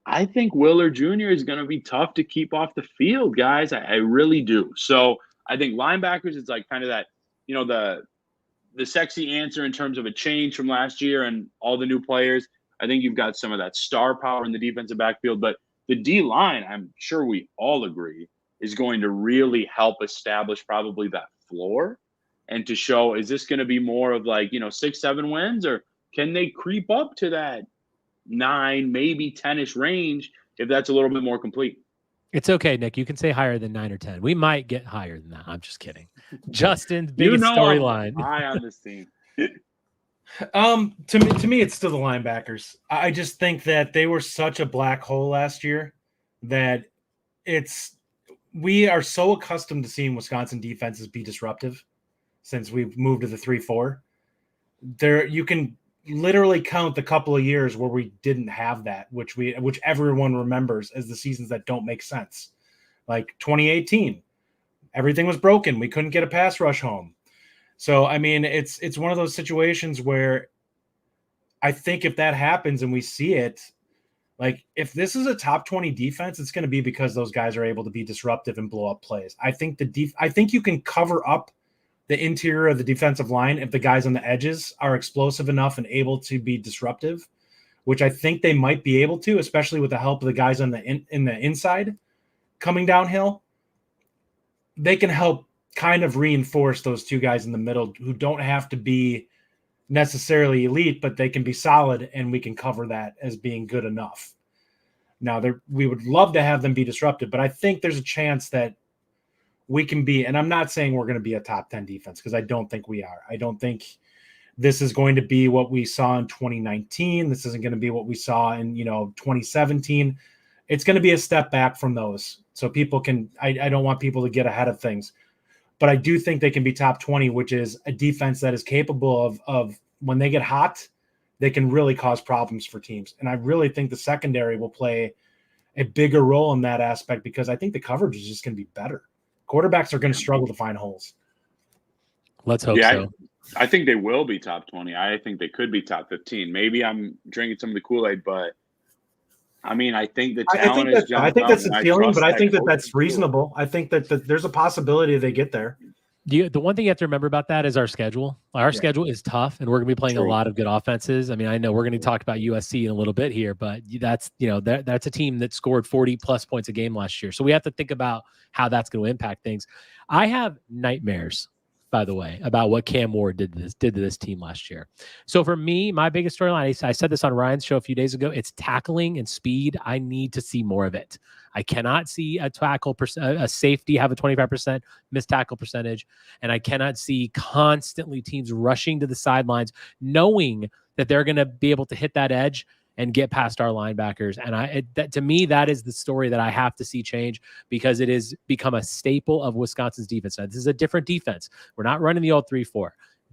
I think Wohler Jr. is going to be tough to keep off the field, guys. I really do. So I think linebackers is like kind of that, the sexy answer in terms of a change from last year and all the new players. I think you've got some of that star power in the defensive backfield, but the D-line, I'm sure we all agree, is going to really help establish probably that floor and to show, is this going to be more of like, 6-7 wins, or can they creep up to that 9, maybe 10-ish range if that's a little bit more complete? It's okay, Nick. You can say higher than 9 or 10. We might get higher than that. I'm just kidding. Justin's biggest storyline. High on this team. To me, it's still the linebackers. I just think that they were such a black hole last year that we are so accustomed to seeing Wisconsin defenses be disruptive since we've moved to the 3-4. There, you can literally count the couple of years where we didn't have that, which everyone remembers as the seasons that don't make sense. Like 2018, everything was broken. We couldn't get a pass rush home. So, I mean, it's one of those situations where I think if that happens and we see it, like if this is a top 20 defense, it's going to be because those guys are able to be disruptive and blow up plays. I think you can cover up the interior of the defensive line if the guys on the edges are explosive enough and able to be disruptive, which I think they might be able to, especially with the help of the guys on in the inside coming downhill. They can help kind of reinforce those two guys in the middle who don't have to be necessarily elite, but they can be solid, and we can cover that as being good enough. Now, we would love to have them be disruptive, but I think there's a chance that we can be, and I'm not saying we're going to be a top 10 defense because I don't think we are. I don't think this is going to be what we saw in 2019. This isn't going to be what we saw in 2017. It's going to be a step back from those. So people can, I don't want people to get ahead of things. But I do think they can be top 20, which is a defense that is capable of when they get hot, they can really cause problems for teams. And I really think the secondary will play a bigger role in that aspect because I think the coverage is just going to be better. Quarterbacks are going to struggle to find holes. Let's hope so. I think they will be top 20. I think they could be top 15. Maybe I'm drinking some of the Kool-Aid, but I mean, I think the talent is jumped. I think that's the feeling, but I think that's reasonable. I think that there's a possibility they get there. The one thing you have to remember about that is our schedule. Our schedule is tough, and we're going to be playing a lot of good offenses. I mean, I know we're going to talk about USC in a little bit here, but that's a team that scored 40+ points a game last year. So we have to think about how that's going to impact things. I have nightmares, by the way, about what Cam Ward did to this team last year. So for me, my biggest storyline, I said this on Ryan's show a few days ago, it's tackling and speed. I need to see more of it. I cannot see a safety have a 25% missed tackle percentage, and I cannot see constantly teams rushing to the sidelines, knowing that they're going to be able to hit that edge and get past our linebackers. And to me, that is the story that I have to see change because it has become a staple of Wisconsin's defense. Now, this is a different defense. We're not running the old 3-4,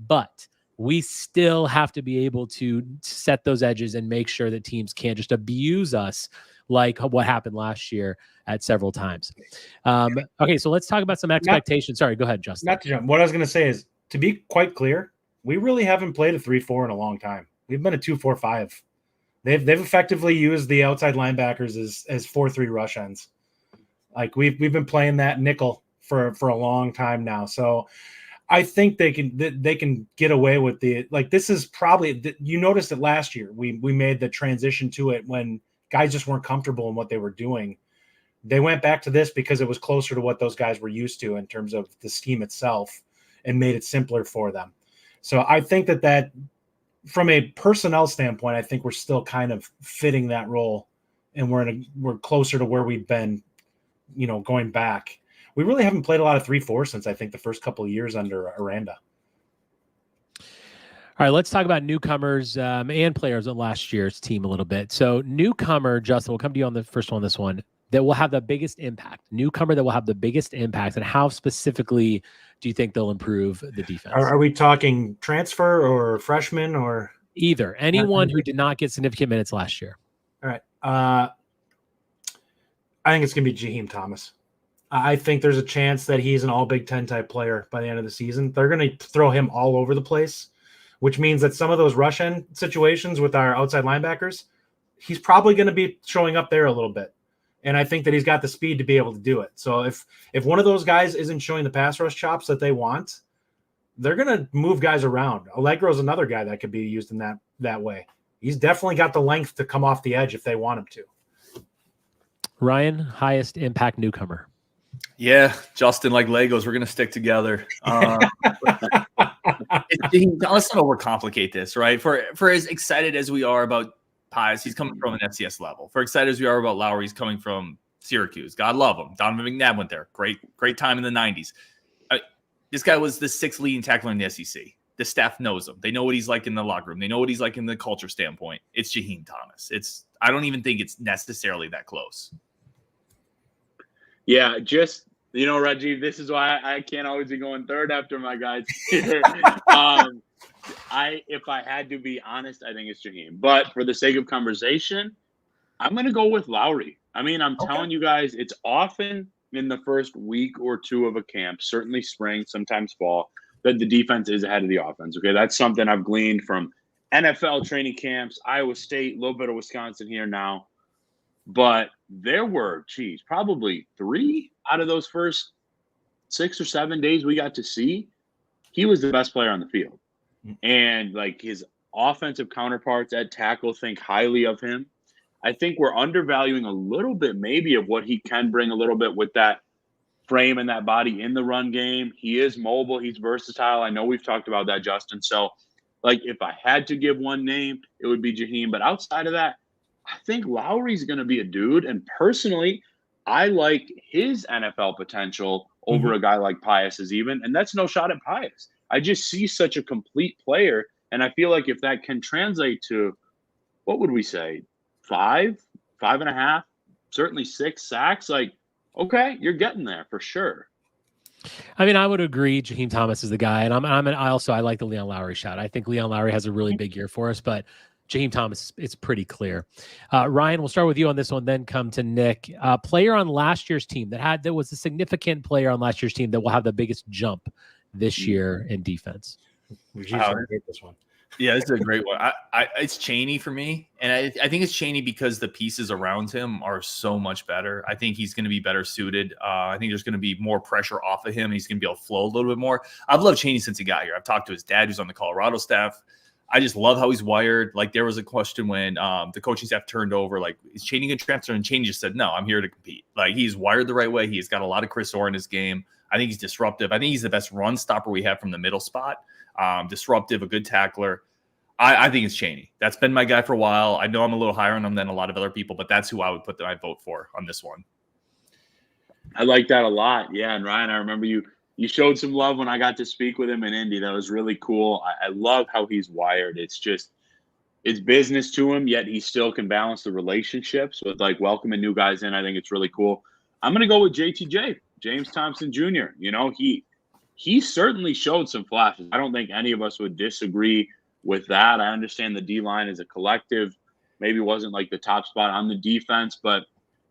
but we still have to be able to set those edges and make sure that teams can't just abuse us like what happened last year at several times. Okay, so let's talk about some expectations. Sorry, go ahead, Justin. Not to jump. What I was going to say is, to be quite clear, we really haven't played a 3-4 in a long time. We've been a 2-4-5. They've effectively used the outside linebackers as 4-3 rush ends. Like we've been playing that nickel for a long time now. So I think they can get away with this is probably, you noticed it last year. We made the transition to it when guys just weren't comfortable in what they were doing. They went back to this because it was closer to what those guys were used to in terms of the scheme itself and made it simpler for them. So I think that from a personnel standpoint, I think we're still kind of fitting that role, and we're closer to where we've been, going back. We really haven't played a lot of 3-4 since I think the first couple of years under Aranda. All right, let's talk about newcomers and players on last year's team a little bit. So newcomer, Justin, we'll come to you on the first one on this one, that will have the biggest impact. Newcomer that will have the biggest impact, and how specifically do you think they'll improve the defense? Are we talking transfer or freshman or? Either. Anyone who did not get significant minutes last year. All right. I think it's going to be Jaheim Thomas. I think there's a chance that he's an all Big Ten type player by the end of the season. They're going to throw him all over the place, which means that some of those rush end situations with our outside linebackers, he's probably going to be showing up there a little bit. And I think that he's got the speed to be able to do it. So if one of those guys isn't showing the pass rush chops that they want, they're going to move guys around. Allegro's another guy that could be used in that way. He's definitely got the length to come off the edge if they want him to. Ryan, highest impact newcomer. Yeah, Justin, like Legos, we're going to stick together. Let's not overcomplicate this, right? For as excited as we are about Pius, he's coming from an FCS level. For excited as we are about Lowery, he's coming from Syracuse. God love him. Donovan McNabb went there. Great time in the 90s. This guy was the 6th leading tackler in the SEC. The staff knows him. They know what he's like in the locker room. They know what he's like in the culture standpoint. It's Jaheim Thomas. I don't even think it's necessarily that close. Yeah, just, Reggie, this is why I can't always be going third after my guys here. If I had to be honest, I think it's Jaheim. But for the sake of conversation, I'm going to go with Lowery. I mean, I'm telling you guys, it's often in the first week or two of a camp, certainly spring, sometimes fall, that the defense is ahead of the offense. Okay, that's something I've gleaned from NFL training camps, Iowa State, a little bit of Wisconsin here now. But there were, probably 3 out of those first 6 or 7 days we got to see, he was the best player on the field. And like his offensive counterparts at tackle think highly of him. I think we're undervaluing a little bit maybe of what he can bring a little bit with that frame and that body in the run game. He is mobile. He's versatile. I know we've talked about that, Justin. So, like, if I had to give one name, it would be Jaheim. But outside of that, I think Lowery's going to be a dude. And personally, I like his NFL potential over a guy like Pius's even. And that's no shot at Pius. I just see such a complete player. And I feel like if that can translate to, what would we say, 5.5, certainly 6 sacks, like, okay, you're getting there for sure. I mean, I would agree Jaheim Thomas is the guy. And I like the Leon Lowery shot. I think Leon Lowery has a really big year for us, but Jaheim Thomas, it's pretty clear. Ryan, we'll start with you on this one, then come to Nick. Player on last year's team that was a significant player on last year's team that will have the biggest jump this year in defense. I hate this one. Yeah, this is a great one. It's Chaney for me. And I think it's Chaney because the pieces around him are so much better. I think he's going to be better suited. I think there's going to be more pressure off of him. He's going to be able to flow a little bit more. I've loved Chaney since he got here. I've talked to his dad, who's on the Colorado staff. I just love how he's wired. Like, there was a question when the coaching staff turned over, like, is Chaney going to transfer? And Chaney just said, no, I'm here to compete. Like, he's wired the right way. He's got a lot of Chris Orr in his game. I think he's disruptive. I think he's the best run stopper we have from the middle spot. Disruptive, a good tackler. I think it's Chaney. That's been my guy for a while. I know I'm a little higher on him than a lot of other people, but that's who I would put my vote for on this one. I like that a lot. Yeah, and Ryan, I remember you showed some love when I got to speak with him in Indy. That was really cool. I love how he's wired. It's business to him, yet he still can balance the relationships with, like, welcoming new guys in. I think it's really cool. I'm going to go with JTJ, James Thompson Jr. he certainly showed some flashes. I don't think any of us would disagree with that. I understand the D-line as a collective maybe wasn't like the top spot on the defense, but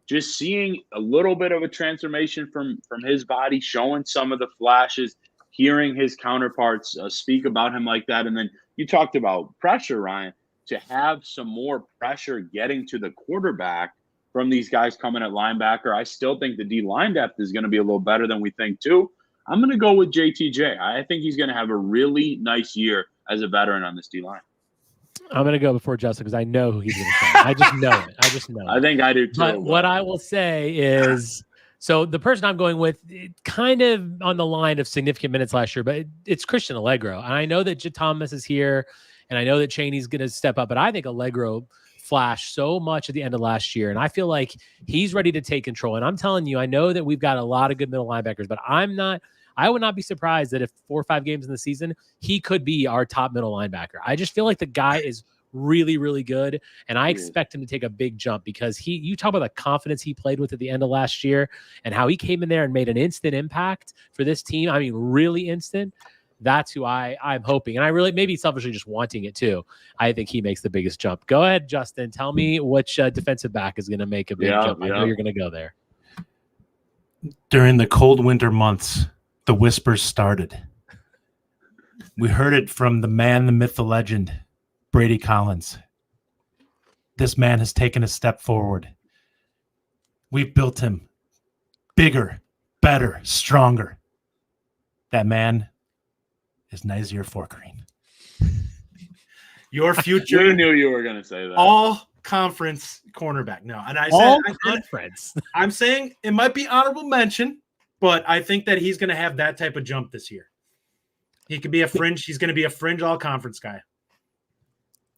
just seeing a little bit of a transformation from his body, showing some of the flashes, hearing his counterparts speak about him like that. And then you talked about pressure, Ryan, to have some more pressure getting to the quarterback from these guys coming at linebacker. I still think the D-line depth is going to be a little better than we think too. I'm going to go with JTJ. I think he's going to have a really nice year as a veteran on this D-line. I'm going to go before Justin because I know who he's going to say. I just know it. I think I do too. But what I will say is, so the person I'm going with, kind of on the line of significant minutes last year, but it's Christian Allegro. And I know that Thomas is here, and I know that Chaney's going to step up, but I think Allegro flashed so much at the end of last year, and I feel like he's ready to take control. And I'm telling you, I know that we've got a lot of good middle linebackers, but I would not be surprised that if 4 or 5 games in the season, he could be our top middle linebacker. I just feel like the guy is really, really good, and I expect him to take a big jump because you talk about the confidence he played with at the end of last year and how he came in there and made an instant impact for this team. I mean, really instant. That's who I'm hoping. And I really, maybe selfishly just wanting it too. I think he makes the biggest jump. Go ahead, Justin. Tell me which defensive back is going to make a big jump. I know you're going to go there. During the cold winter months, the whispers started. We heard it from the man, the myth, the legend, Brady Collins. This man has taken a step forward. We've built him bigger, better, stronger. That man is Nazir Forkerine. Your future. You knew you were going to say that. All conference cornerback. No, and I all said conference. I'm saying it might be honorable mention, but I think that he's going to have that type of jump this year. He could be a fringe. He's going to be a fringe all conference guy.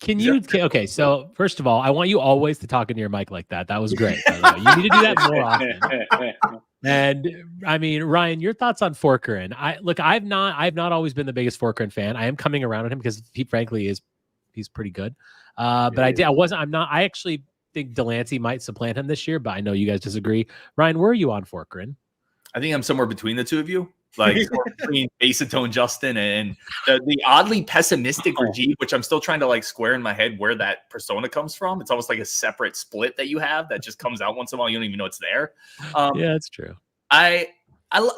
Okay, so first of all, I want you always to talk into your mic like that. That was great. By the way. You need to do that more often. And I mean, Ryan, your thoughts on Forkerin? I've not always been the biggest Forkerin fan. I am coming around on him because he frankly he's pretty good. But I actually think Delancey might supplant him this year, but I know you guys disagree. Ryan, where are you on Forkerin? I think I'm somewhere between the two of you. Like between Acetone Justin and the oddly pessimistic Rajiv, which I'm still trying to like square in my head where that persona comes from. It's almost like a separate split that you have that just comes out once in a while. You don't even know it's there. Yeah, that's true. I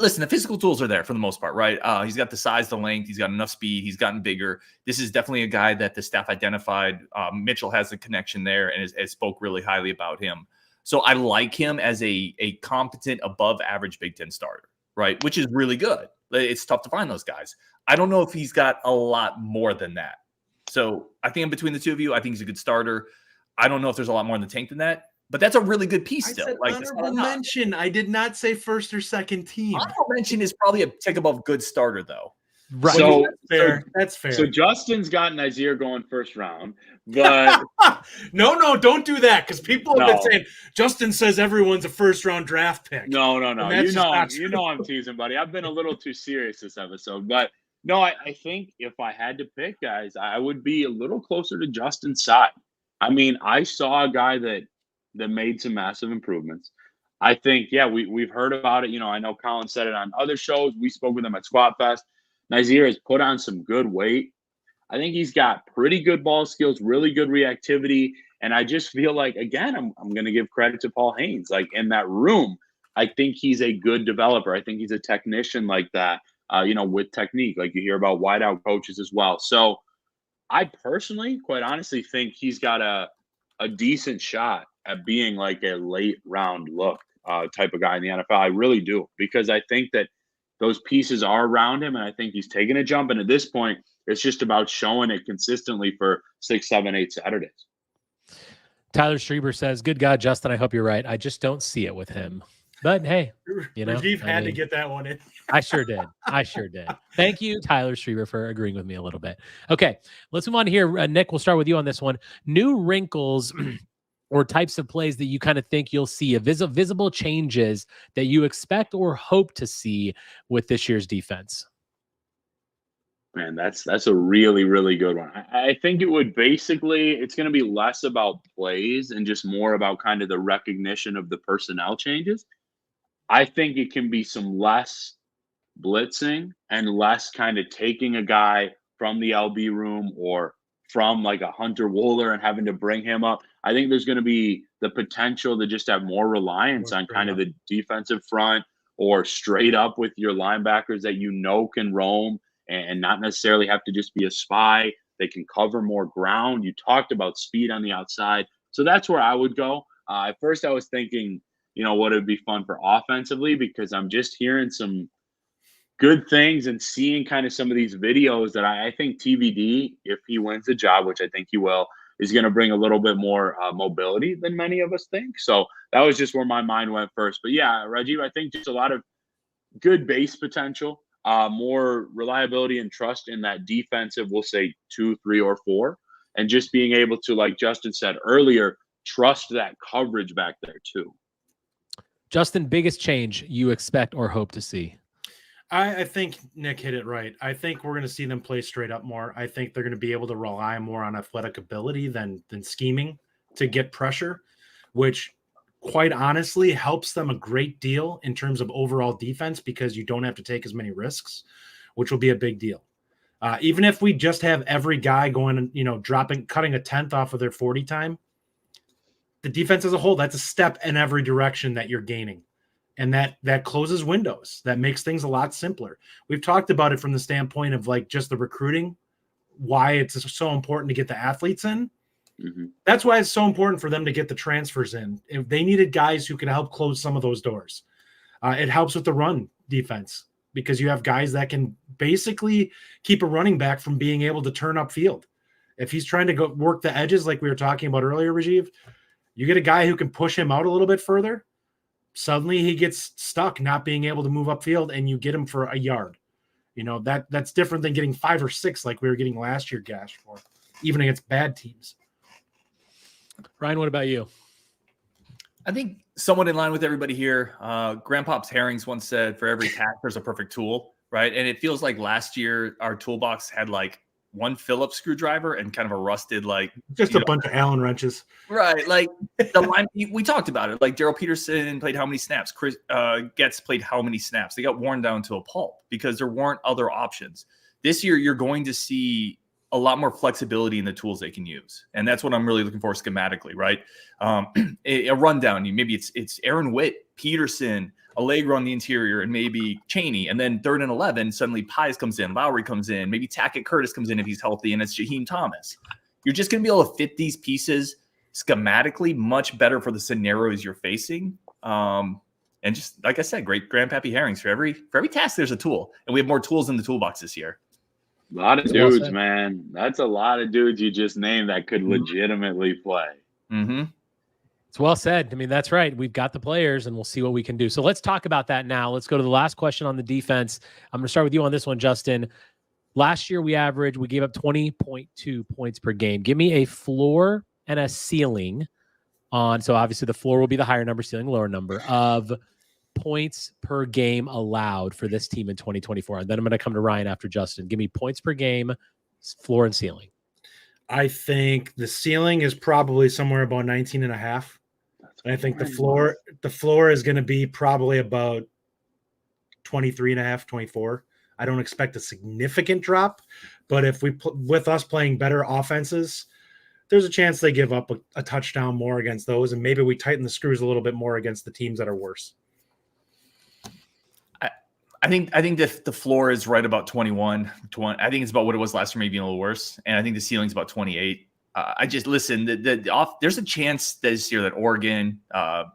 listen, the physical tools are there for the most part, right? He's got the size, the length, he's got enough speed, he's gotten bigger. This is definitely a guy that the staff identified. Mitchell has a connection there and has spoke really highly about him. So I like him as a competent above average Big Ten starter. Right, which is really good. It's tough to find those guys. I don't know if he's got a lot more than that. So I think I'm between the two of you. I think he's a good starter. I don't know if there's a lot more in the tank than that, but that's a really good piece still. Said honorable mention. I did not say first or second team. Honorable mention is probably a tick above good starter, though. Right. So that's fair. So Justin's got Nazir going first round, but no, don't do that because people have been saying Justin says everyone's a first round draft pick. No. You know I'm teasing, buddy. I've been a little too serious this episode, but no, I think if I had to pick guys, I would be a little closer to Justin's side. I mean, I saw a guy that made some massive improvements. I think, we've heard about it. You know, I know Colin said it on other shows. We spoke with him at Squat Fest. Nazir has put on some good weight. I think he's got pretty good ball skills, really good reactivity. And I just feel like, again, I'm going to give credit to Paul Haynes. Like in that room, I think he's a good developer. I think he's a technician like that, with technique. Like you hear about wideout coaches as well. So I personally, quite honestly, think he's got a decent shot at being like a late round look type of guy in the NFL. I really do, because I think that those pieces are around him, and I think he's taking a jump. And at this point, it's just about showing it consistently for 6, 7, 8 Saturdays. Tyler Schreiber says, "Good God, Justin, I hope you're right. I just don't see it with him." But hey, Rajiv had to get that one in. I sure did. Thank you, Tyler Schreiber, for agreeing with me a little bit. Okay, let's move on here. Nick, we'll start with you on this one. New wrinkles or types of plays that you kind of think you'll see, visible changes that you expect or hope to see with this year's defense? Man, that's a really, really good one. I think it would it's going to be less about plays and just more about kind of the recognition of the personnel changes. I think it can be some less blitzing and less kind of taking a guy from the LB room or from like a Hunter Wohler and having to bring him up. I think there's going to be the potential to just have more reliance on kind of the defensive front or straight up with your linebackers that can roam and not necessarily have to just be a spy. They can cover more ground. You talked about speed on the outside. So that's where I would go. At first I was thinking, what would be fun for offensively, because I'm just hearing some good things and seeing kind of some of these videos that I think TBD, if he wins the job, which I think he will, is going to bring a little bit more mobility than many of us think. So that was just where my mind went first. But yeah, Rajiv, I think just a lot of good base potential, more reliability and trust in that defensive, we'll say 2, 3, or 4, and just being able to, like Justin said earlier, trust that coverage back there too. Justin, biggest change you expect or hope to see? I think Nick hit it right. I think we're going to see them play straight up more. I think they're going to be able to rely more on athletic ability than scheming to get pressure, which quite honestly helps them a great deal in terms of overall defense, because you don't have to take as many risks, which will be a big deal. Even if we just have every guy going, cutting a 10th off of their 40 time, the defense as a whole, that's a step in every direction that you're gaining. And that closes windows. That makes things a lot simpler. We've talked about it from the standpoint of like just the recruiting, why it's so important to get the athletes in. Mm-hmm. That's why it's so important for them to get the transfers in. If they needed guys who can help close some of those doors, it helps with the run defense, because you have guys that can basically keep a running back from being able to turn upfield. If he's trying to go work the edges, like we were talking about earlier, Rajiv, you get a guy who can push him out a little bit further. Suddenly he gets stuck not being able to move upfield, and you get him for a yard. That's different than getting 5 or 6 like we were getting last year, Gash, for even against bad teams. Ryan, what about you? I think somewhat in line with everybody here. Grandpops Herrings once said, for every task, there's a perfect tool, right? And it feels like last year our toolbox had like one Phillips screwdriver and kind of a rusted, like just a bunch of Allen wrenches. Right. Like the line, we talked about it. Like Daryl Peterson played how many snaps? Chris Getz played how many snaps? They got worn down to a pulp because there weren't other options. This year, you're going to see a lot more flexibility in the tools they can use. And that's what I'm really looking for schematically, right? A rundown. Maybe it's Aaron Witt, Peterson, Allegro on the interior, and maybe Chaney. And then 3rd and 11, suddenly Pius comes in, Lowery comes in, maybe Tackett Curtis comes in if he's healthy, and it's Jaheim Thomas. You're just going to be able to fit these pieces schematically much better for the scenarios you're facing. And just like I said, great Grandpappy Herrings. For every task, there's a tool. And we have more tools in the toolbox this year. A lot of dudes, man. That's a lot of dudes you just named that could legitimately play. Mm-hmm. It's well said. I mean, that's right. We've got the players, and we'll see what we can do. So let's talk about that now. Let's go to the last question on the defense. I'm going to start with you on this one, Justin. Last year, we gave up 20.2 points per game. Give me a floor and a ceiling on, so obviously the floor will be the higher number, ceiling lower number, of points per game allowed for this team in 2024. And then I'm going to come to Ryan after Justin. Give me points per game, floor and ceiling. I think the ceiling is probably somewhere about 19.5. And I think the floor is going to be probably about 23.5, 24. I don't expect a significant drop, but if with us playing better offenses, there's a chance they give up a touchdown more against those, and maybe we tighten the screws a little bit more against the teams that are worse. I think the floor is right about 21. I think it's about what it was last year, maybe a little worse. And I think the ceiling's about 28. I just listen. There's a chance this year that Oregon. Are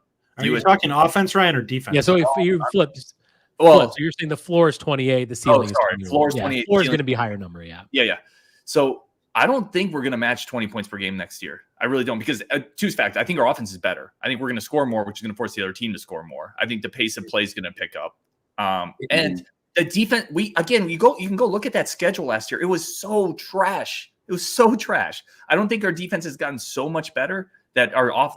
you talking offense, Ryan, or defense? Yeah. So if you flip, so you're saying the floor is 28, the ceiling is 21. Floor is 28. Floor is going to be higher number. Yeah. Yeah. So I don't think we're going to match 20 points per game next year. I really don't, because two facts. I think our offense is better. I think we're going to score more, which is going to force the other team to score more. I think the pace of play is going to pick up. And the defense, you can go look at that schedule last year. It was so trash. I don't think our defense has gotten so much better that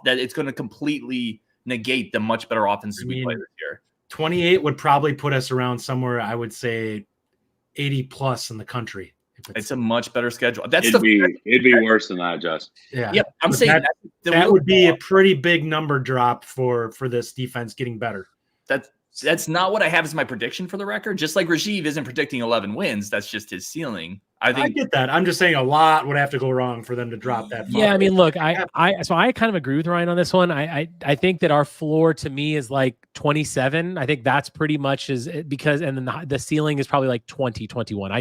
it's going to completely negate the much better offenses we play this year. 28 would probably put us around somewhere, I would say 80 plus in the country. It's a much better schedule. It'd be worse than that, Justin. Yeah. Yep. I'm saying that would be a pretty big number drop for this defense getting better. That's not what I have as my prediction for the record. Just like Rajiv isn't predicting 11 wins. That's just his ceiling. I get that. I'm just saying a lot would have to go wrong for them to drop that far. Yeah, I mean, look, I kind of agree with Ryan on this one. I think that our floor to me is like 27. I think that's pretty much because, and then the ceiling is probably like 20, 21.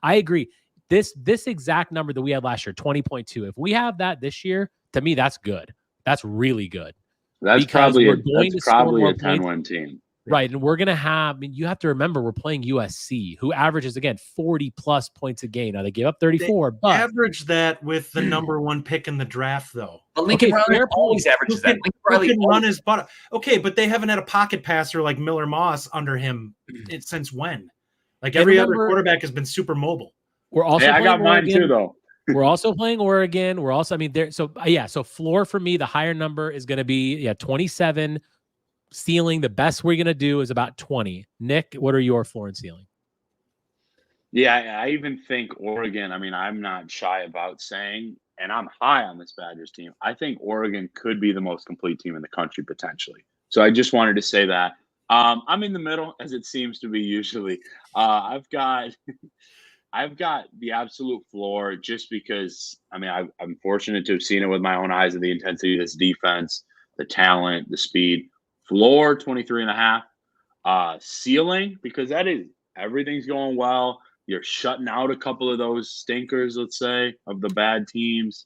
I agree. This exact number that we had last year, 20.2. If we have that this year, to me, that's good. That's really good. That's because probably we're going to probably a points. 10-win team. Right. And we're going to have, I mean, you have to remember we're playing USC, who averages, again, 40 plus points a game. Now they gave up 34, but average that with the number 1 pick in the draft, though. But Lincoln Riley always averages that. Lincoln Riley run his butt. Okay, but they haven't had a pocket passer like Miller Moss under him since when? Like every other quarterback has been super mobile. We're also I got mine too, though. We're also playing Oregon. We're also, I mean, there. So so floor for me, the higher number is going to be 27. Ceiling, the best we're going to do is about 20. Nick, what are your floor and ceiling? Yeah, I even think Oregon, I mean, I'm not shy about saying, and I'm high on this Badgers team, I think Oregon could be the most complete team in the country potentially. So I just wanted to say that. I'm in the middle, as it seems to be usually. I've got the absolute floor just because, I mean, I'm fortunate to have seen it with my own eyes of the intensity of this defense, the talent, the speed. Floor 23.5. Ceiling, because that is everything's going well. You're shutting out a couple of those stinkers, let's say, of the bad teams.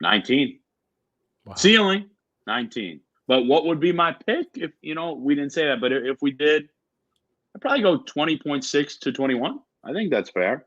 19. Wow. Ceiling 19. But what would be my pick if we didn't say that? But if we did, I'd probably go 20.6 to 21. I think that's fair.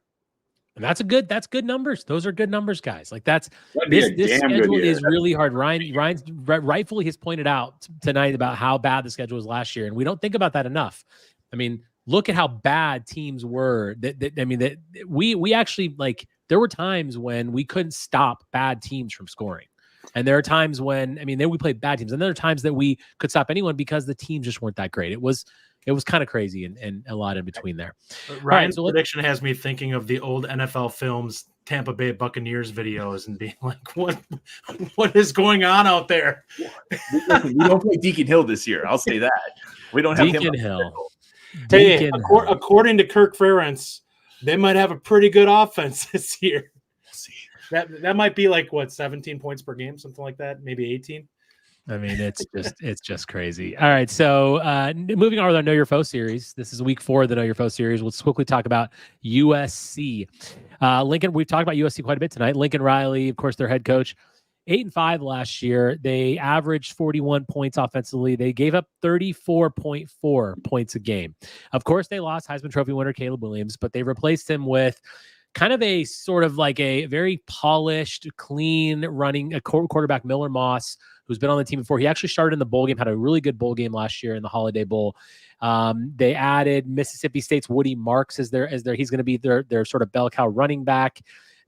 And that's good numbers. Those are good numbers, guys. Like this schedule is really hard. Ryan's rightfully has pointed out tonight about how bad the schedule was last year. And we don't think about that enough. I mean, look at how bad teams were that we actually, like, there were times when we couldn't stop bad teams from scoring. And there are times when, we played bad teams, and there are times that we could stop anyone because the teams just weren't that great. It was kind of crazy and a lot in between there. Ryan's prediction has me thinking of the old NFL films, Tampa Bay Buccaneers videos, and being like, what is going on out there? We don't play Deacon Hill this year. I'll say that. We don't have Deacon Hill. According to Kirk Ferentz, they might have a pretty good offense this year. We'll see. That might be like 17 points per game, something like that, maybe 18. I mean, it's just crazy. All right, so moving on with our Know Your Foe series. This is week 4 of the Know Your Foe series. Let's quickly talk about USC. Lincoln, we've talked about USC quite a bit tonight. Lincoln Riley, of course, their head coach, 8-5 last year. They averaged 41 points offensively. They gave up 34.4 points a game. Of course, they lost Heisman Trophy winner Caleb Williams, but they replaced him with kind of a sort of like a very polished, clean running quarterback, Miller Moss, who's been on the team before. He actually started in the bowl game, had a really good bowl game last year in the Holiday Bowl. They added Mississippi State's Woody Marks as their he's going to be their sort of bell cow running back.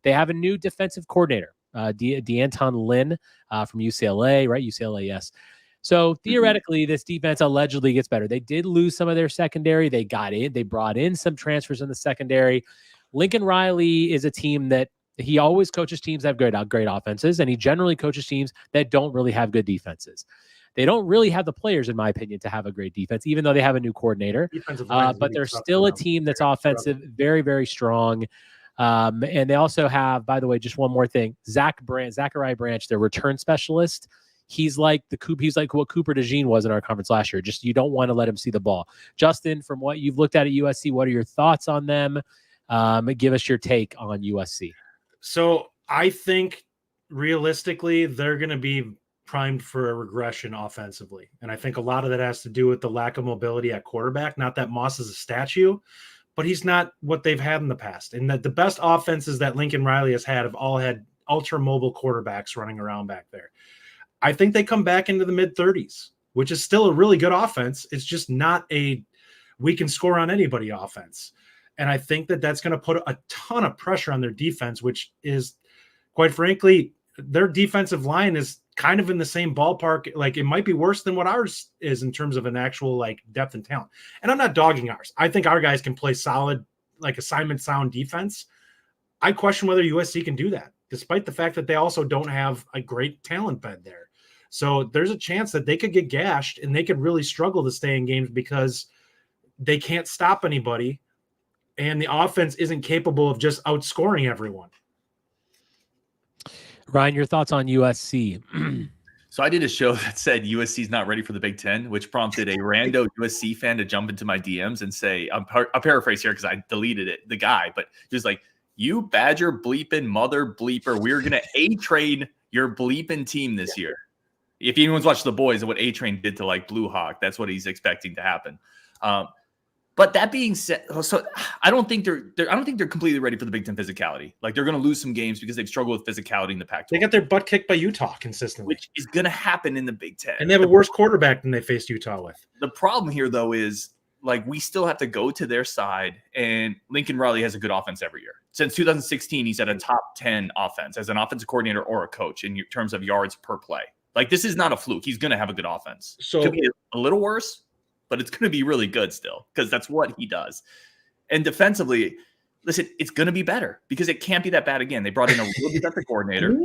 They have a new defensive coordinator, DeAnton Lynn from UCLA, right? UCLA, yes. So theoretically, this defense allegedly gets better. They did lose some of their secondary. They brought in some transfers in the secondary. Lincoln Riley is a team that he always coaches teams that have great offenses, and he generally coaches teams that don't really have good defenses. They don't really have the players, in my opinion, to have a great defense, even though they have a new coordinator. But they're still a team that's offensive, very, very strong. And they also have, by the way, just one more thing, Zachariah Branch, their return specialist. He's like what Cooper DeJean was in our conference last year. Just you don't want to let him see the ball. Justin, from what you've looked at USC, what are your thoughts on them? Give us your take on USC. So I think realistically, they're going to be primed for a regression offensively. And I think a lot of that has to do with the lack of mobility at quarterback. Not that Moss is a statue, but he's not what they've had in the past. And that the best offenses that Lincoln Riley has had have all had ultra mobile quarterbacks running around back there. I think they come back into the mid-30s, which is still a really good offense. It's just not a we can score on anybody offense. And I think that that's going to put a ton of pressure on their defense, which is, quite frankly, their defensive line is kind of in the same ballpark. Like, it might be worse than what ours is in terms of an actual, like, depth and talent. And I'm not dogging ours. I think our guys can play solid, like, assignment sound defense. I question whether USC can do that, despite the fact that they also don't have a great talent bed there. So there's a chance that they could get gashed and they could really struggle to stay in games because they can't stop anybody. And the offense isn't capable of just outscoring everyone. Ryan, your thoughts on USC? So I did a show that said USC's not ready for the Big Ten, which prompted a rando USC fan to jump into my DMs and say, I'll paraphrase here because I deleted it, the guy, but he was like, you Badger bleeping mother bleeper, we're going to A-train your bleeping team this year. If anyone's watched The Boys and what A-Train did to like Blue Hawk, that's what he's expecting to happen. But that being said, so I don't think they're completely ready for the Big Ten physicality. Like they're going to lose some games because they've struggled with physicality in the Pac-12. They got their butt kicked by Utah consistently, which is going to happen in the Big Ten. And they have a worse quarterback than they faced Utah with. The problem here, though, is like we still have to go to their side, and Lincoln Riley has a good offense every year. Since 2016, he's at a top 10 offense as an offensive coordinator or a coach in terms of yards per play. Like this is not a fluke. He's going to have a good offense. So it could be a little worse, but it's going to be really good still because that's what he does. And defensively, listen, it's going to be better because it can't be that bad again. They brought in a real defensive coordinator.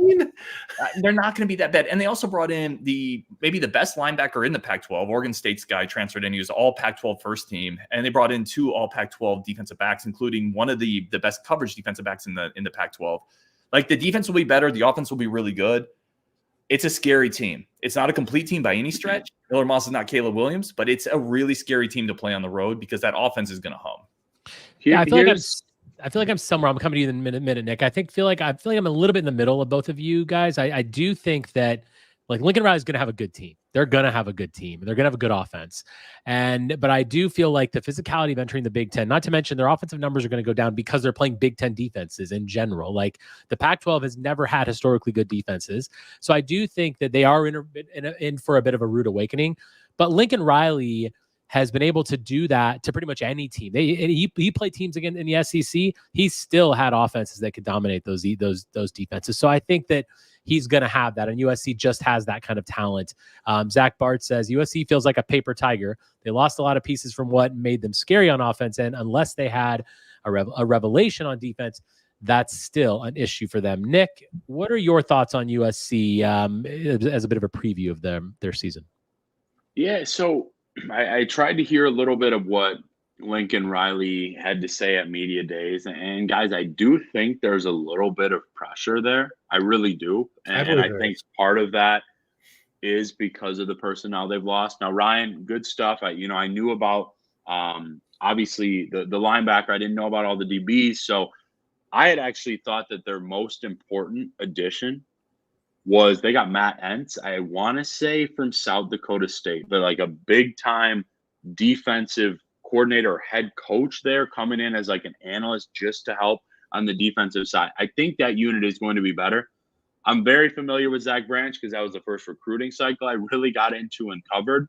They're not going to be that bad. And they also brought in maybe the best linebacker in the Pac-12. Oregon State's guy transferred in. He was all Pac-12 first team. And they brought in 2 all Pac-12 defensive backs, including one of the best coverage defensive backs in the Pac-12. Like the defense will be better. The offense will be really good. It's a scary team. It's not a complete team by any stretch. Miller Moss is not Caleb Williams, but it's a really scary team to play on the road because that offense is going to hum. Yeah, I feel like I'm somewhere. I'm coming to you in a minute, Nick. I feel like I'm a little bit in the middle of both of you guys. I do think that like Lincoln Riley is going to have a good team. They're going to have a good team. They're going to have a good offense. But I do feel like the physicality of entering the Big Ten, not to mention their offensive numbers are going to go down because they're playing Big Ten defenses in general. Like the Pac-12 has never had historically good defenses. So I do think that they are in for a bit of a rude awakening. But Lincoln Riley has been able to do that to pretty much any team. He played teams again in the SEC. He still had offenses that could dominate those defenses. So I think that he's going to have that, and USC just has that kind of talent. Zach Bart says USC feels like a paper tiger. They lost a lot of pieces from what made them scary on offense, and unless they had a revelation on defense, that's still an issue for them. Nick, what are your thoughts on USC as a bit of a preview of their season? Yeah, so I tried to hear a little bit of what Lincoln Riley had to say at media days. And guys, I do think there's a little bit of pressure there. I really do. And I think part of that is because of the personnel they've lost. Now, Ryan, good stuff. I knew about obviously the linebacker. I didn't know about all the DBs. So I had actually thought that their most important addition was they got Matt Entz, I want to say from South Dakota State, but like a big time defensive coordinator or head coach there coming in as like an analyst just to help on the defensive side. I think that unit is going to be better. I'm very familiar with Zach Branch because that was the first recruiting cycle I really got into and covered.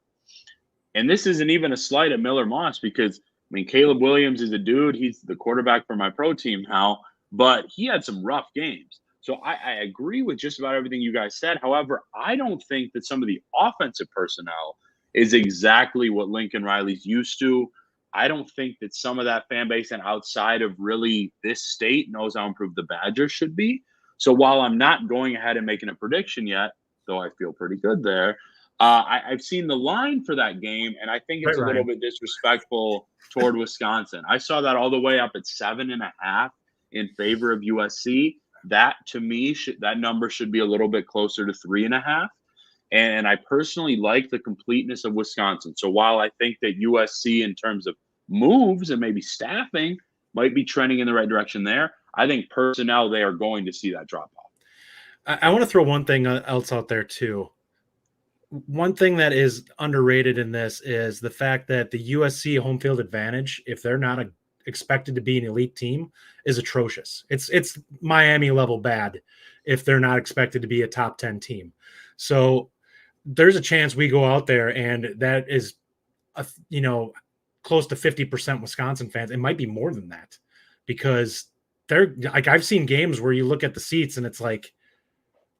And this isn't even a slight at Miller Moss because, Caleb Williams is a dude. He's the quarterback for my pro team now, but he had some rough games. So I agree with just about everything you guys said. However, I don't think that some of the offensive personnel is exactly what Lincoln Riley's used to. I don't think that some of that fan base and outside of really this state knows how improved the Badgers should be. So while I'm not going ahead and making a prediction yet, though I feel pretty good there, I've seen the line for that game, and I think it's a little bit disrespectful toward Wisconsin. I saw that all the way up at 7.5 in favor of USC. That, to me, that number should be a little bit closer to 3.5. And I personally like the completeness of Wisconsin. So while I think that USC in terms of moves and maybe staffing might be trending in the right direction there, I think personnel, they are going to see that drop off. I want to throw one thing else out there too. One thing that is underrated in this is the fact that the USC home field advantage, if they're not expected to be an elite team, is atrocious. It's Miami level bad if they're not expected to be a top 10 team. So there's a chance we go out there and that is close to 50% Wisconsin fans. It might be more than that because they're like, I've seen games where you look at the seats and it's like,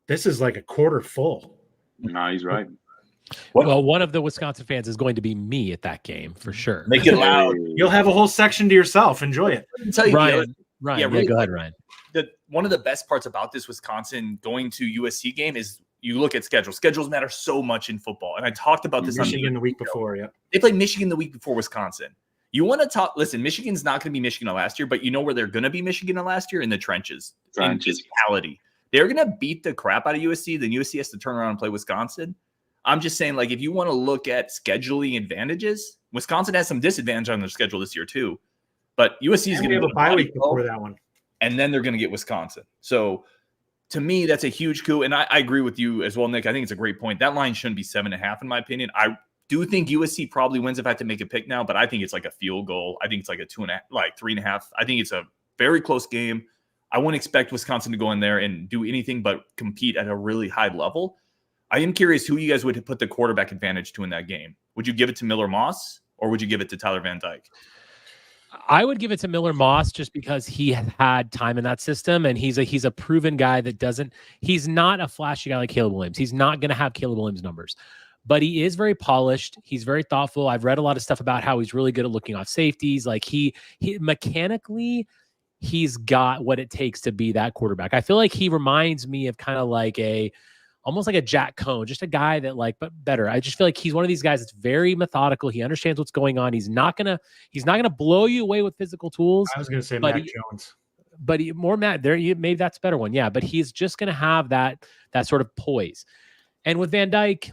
this is like a quarter full. No, he's right. Well, one of the Wisconsin fans is going to be me at that game for sure. Make it loud. You'll have a whole section to yourself. Enjoy it. Tell you, Ryan, really go ahead, Ryan. One of the best parts about this Wisconsin going to USC game is you look at schedules matter so much in football. And I talked about this Michigan the week before. Yeah. They played Michigan the week before Wisconsin. You want to talk, listen, Michigan's not going to be Michigan last year, but you know where they're going to be Michigan last year? In the trenches. In physicality. They're going to beat the crap out of USC. Then USC has to turn around and play Wisconsin. I'm just saying, like, if you want to look at scheduling advantages, Wisconsin has some disadvantage on their schedule this year too. But USC is going to have a bye week before that one. And then they're going to get Wisconsin. So to me, that's a huge coup. And I agree with you as well, Nick. I think it's a great point. That line shouldn't be 7.5 in my opinion. I do think USC probably wins if I had to make a pick now, but I think it's like a field goal. I think it's like a 2.5, like 3.5. I think it's a very close game. I wouldn't expect Wisconsin to go in there and do anything but compete at a really high level. I am curious who you guys would put the quarterback advantage to in that game. Would you give it to Miller Moss or would you give it to Tyler Van Dyke? I would give it to Miller Moss just because he has had time in that system, and he's a proven guy that he's not a flashy guy like Caleb Williams. He's not going to have Caleb Williams numbers, but he is very polished. He's very thoughtful. I've read a lot of stuff about how he's really good at looking off safeties. Like he mechanically, he's got what it takes to be that quarterback. I feel like he reminds me of kind of like almost like a Jack Cohn, just a guy that but better. I just feel like he's one of these guys that's very methodical. He understands what's going on. He's not gonna blow you away with physical tools. I was gonna say Mac Jones, but maybe that's a better one. Yeah, but he's just gonna have that sort of poise. And with Van Dyke,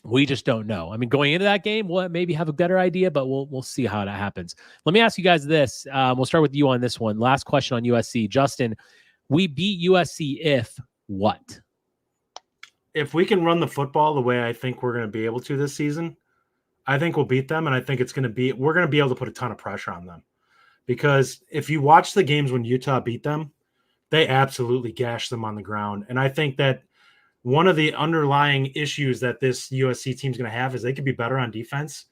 we just don't know. I mean, going into that game, we'll maybe have a better idea, but we'll see how that happens. Let me ask you guys this. We'll start with you on this one. Last question on USC, Justin. We beat USC if what? If we can run the football the way I think we're going to be able to this season, I think we'll beat them. And I think we're going to be able to put a ton of pressure on them, because if you watch the games when Utah beat them, they absolutely gashed them on the ground. And I think that one of the underlying issues that this USC team is going to have is they could be better on defense.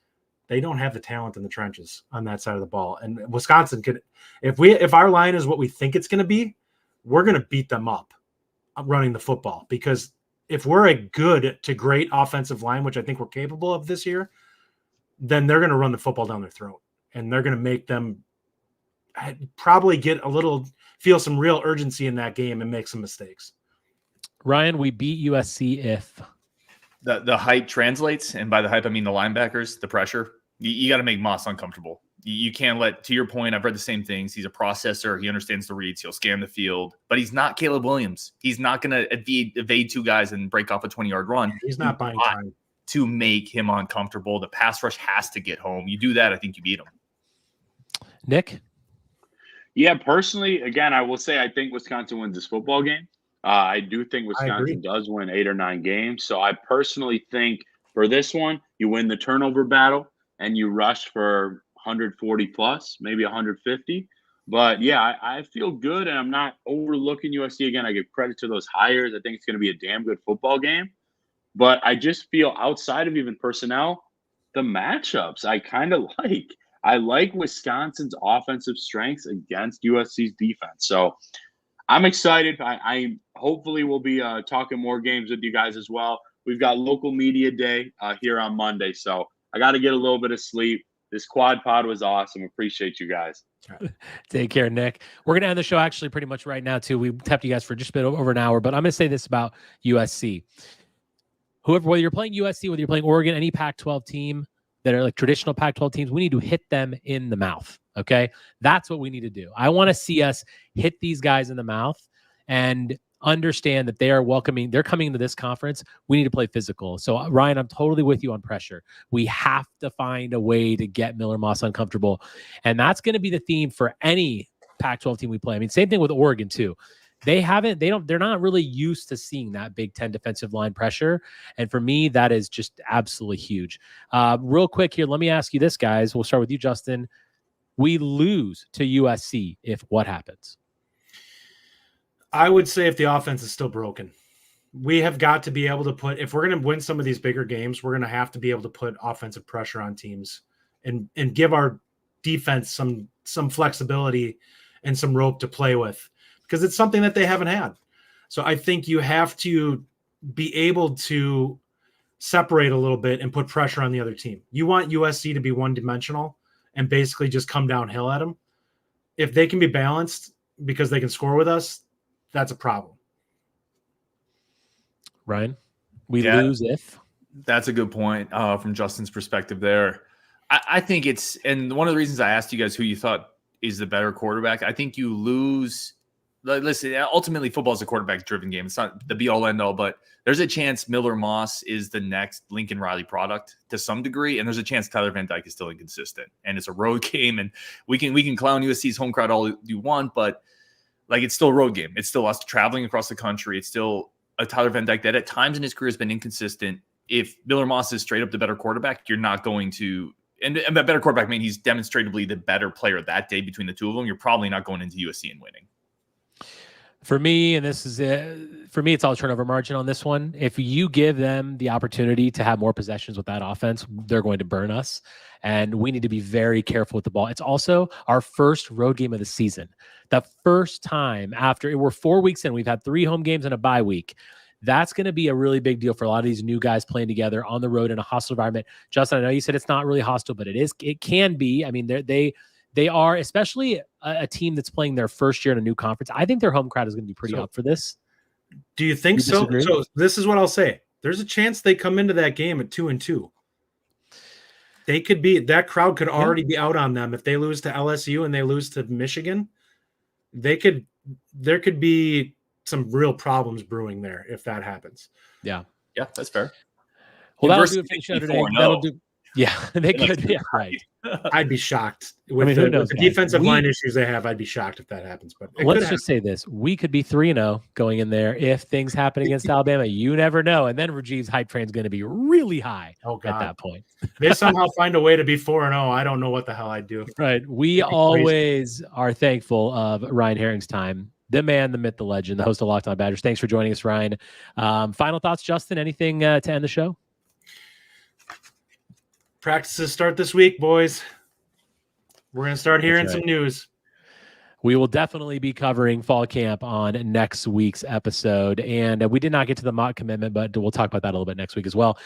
They don't have the talent in the trenches on that side of the ball. And Wisconsin could, if our line is what we think it's going to be, we're going to beat them up running the football, because if we're a good to great offensive line, which I think we're capable of this year, then they're going to run the football down their throat, and they're going to make them probably feel some real urgency in that game and make some mistakes. Ryan, we beat USC if the hype translates, and by the hype I mean the linebackers, the pressure. You got to make Moss uncomfortable. You can't to your point, I've read the same things. He's a processor. He understands the reads. He'll scan the field, but he's not Caleb Williams. He's not going to evade two guys and break off a 20-yard run. He's not buying time to make him uncomfortable. The pass rush has to get home. You do that, I think you beat him. Nick? Yeah, personally, again, I will say I think Wisconsin wins this football game. I do think Wisconsin does win 8 or 9 games. So I personally think for this one, you win the turnover battle and you rush for 140 plus, maybe 150. But yeah, I feel good, and I'm not overlooking USC. Again, I give credit to those hires. I think it's going to be a damn good football game. But I just feel outside of even personnel, the matchups I kind of like. I like Wisconsin's offensive strengths against USC's defense. So I'm excited. I hopefully will be talking more games with you guys as well. We've got local media day here on Monday, so I got to get a little bit of sleep. This quad pod was awesome. Appreciate you guys. Take care, Nick. We're going to end the show actually pretty much right now, too. We tapped you guys for just a bit over an hour, but I'm going to say this about USC. Whether you're playing USC, whether you're playing Oregon, any Pac-12 team that are like traditional Pac-12 teams, we need to hit them in the mouth, okay? That's what we need to do. I want to see us hit these guys in the mouth and understand that they're coming into this conference. We need to play physical. So Ryan, I'm totally with you on pressure. We have to find a way to get Miller Moss uncomfortable. And that's going to be the theme for any Pac-12 team we play. I mean, same thing with Oregon too. They're not really used to seeing that Big Ten defensive line pressure. And for me, that is just absolutely huge. Real quick here, let me ask you this, guys. We'll start with you, Justin. We lose to USC if what happens? I would say if the offense is still broken, we have got to be able to if we're going to win some of these bigger games, we're going to have to be able to put offensive pressure on teams and give our defense some flexibility and some rope to play with, because it's something that they haven't had. So I think you have to be able to separate a little bit and put pressure on the other team. You want USC to be one-dimensional and basically just come downhill at them. If they can be balanced because they can score with us, that's a problem. Ryan? We lose if? That's a good point from Justin's perspective there. I think it's, and one of the reasons I asked you guys who you thought is the better quarterback, I think you lose. Listen, ultimately, football is a quarterback-driven game. It's not the be-all, end-all, but there's a chance Miller Moss is the next Lincoln Riley product to some degree, and there's a chance Tyler Van Dyke is still inconsistent. And it's a road game, and we can clown USC's home crowd all you want, but like it's still a road game. It's still us traveling across the country. It's still a Tyler Van Dyke that at times in his career has been inconsistent. If Miller Moss is straight up the better quarterback, you're not going to. And a better quarterback means he's demonstratively the better player that day between the two of them. You're probably not going into USC and winning. For me, and this is it, for me, it's all turnover margin on this one. If you give them the opportunity to have more possessions with that offense, they're going to burn us. And we need to be very careful with the ball. It's also our first road game of the season. The first time after we're 4 weeks in, we've had 3 home games and a bye week. That's going to be a really big deal for a lot of these new guys playing together on the road in a hostile environment. Justin, I know you said it's not really hostile, but it is. It can be. I mean, they are, especially a team that's playing their first year in a new conference. I think their home crowd is going to be pretty up for this. Do you think so? So this is what I'll say. There's a chance they come into that game at 2-2. They could be, that crowd could already be out on them if they lose to LSU and they lose to Michigan. There could be some real problems brewing there if that happens. Yeah, that's fair. Well, that'll do it for the show today. That'll do. Yeah, they could. Yeah, right. I'd be shocked with the defensive line issues they have. I'd be shocked if that happens. But let's just say this: we could be 3-0 going in there if things happen against Alabama. You never know. And then Rajiv's hype train is going to be really high at that point. They somehow find a way to be 4-0. I don't know what the hell I'd do. Right. We always are thankful of Ryan Herring's time. The man, the myth, the legend, the host of Locked On Badgers. Thanks for joining us, Ryan. Final thoughts, Justin? Anything to end the show? Practices start this week, boys. We're going to start hearing some news. We will definitely be covering fall camp on next week's episode. And we did not get to the mock commitment, but we'll talk about that a little bit next week as well.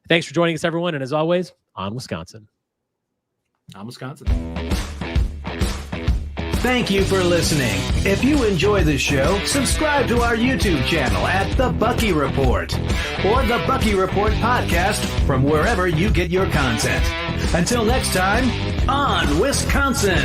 Thanks for joining us, everyone. And as always, on Wisconsin. On Wisconsin. Thank you for listening. If you enjoy the show, subscribe to our YouTube channel at The Bucky Report or The Bucky Report Podcast from wherever you get your content. Until next time, on Wisconsin.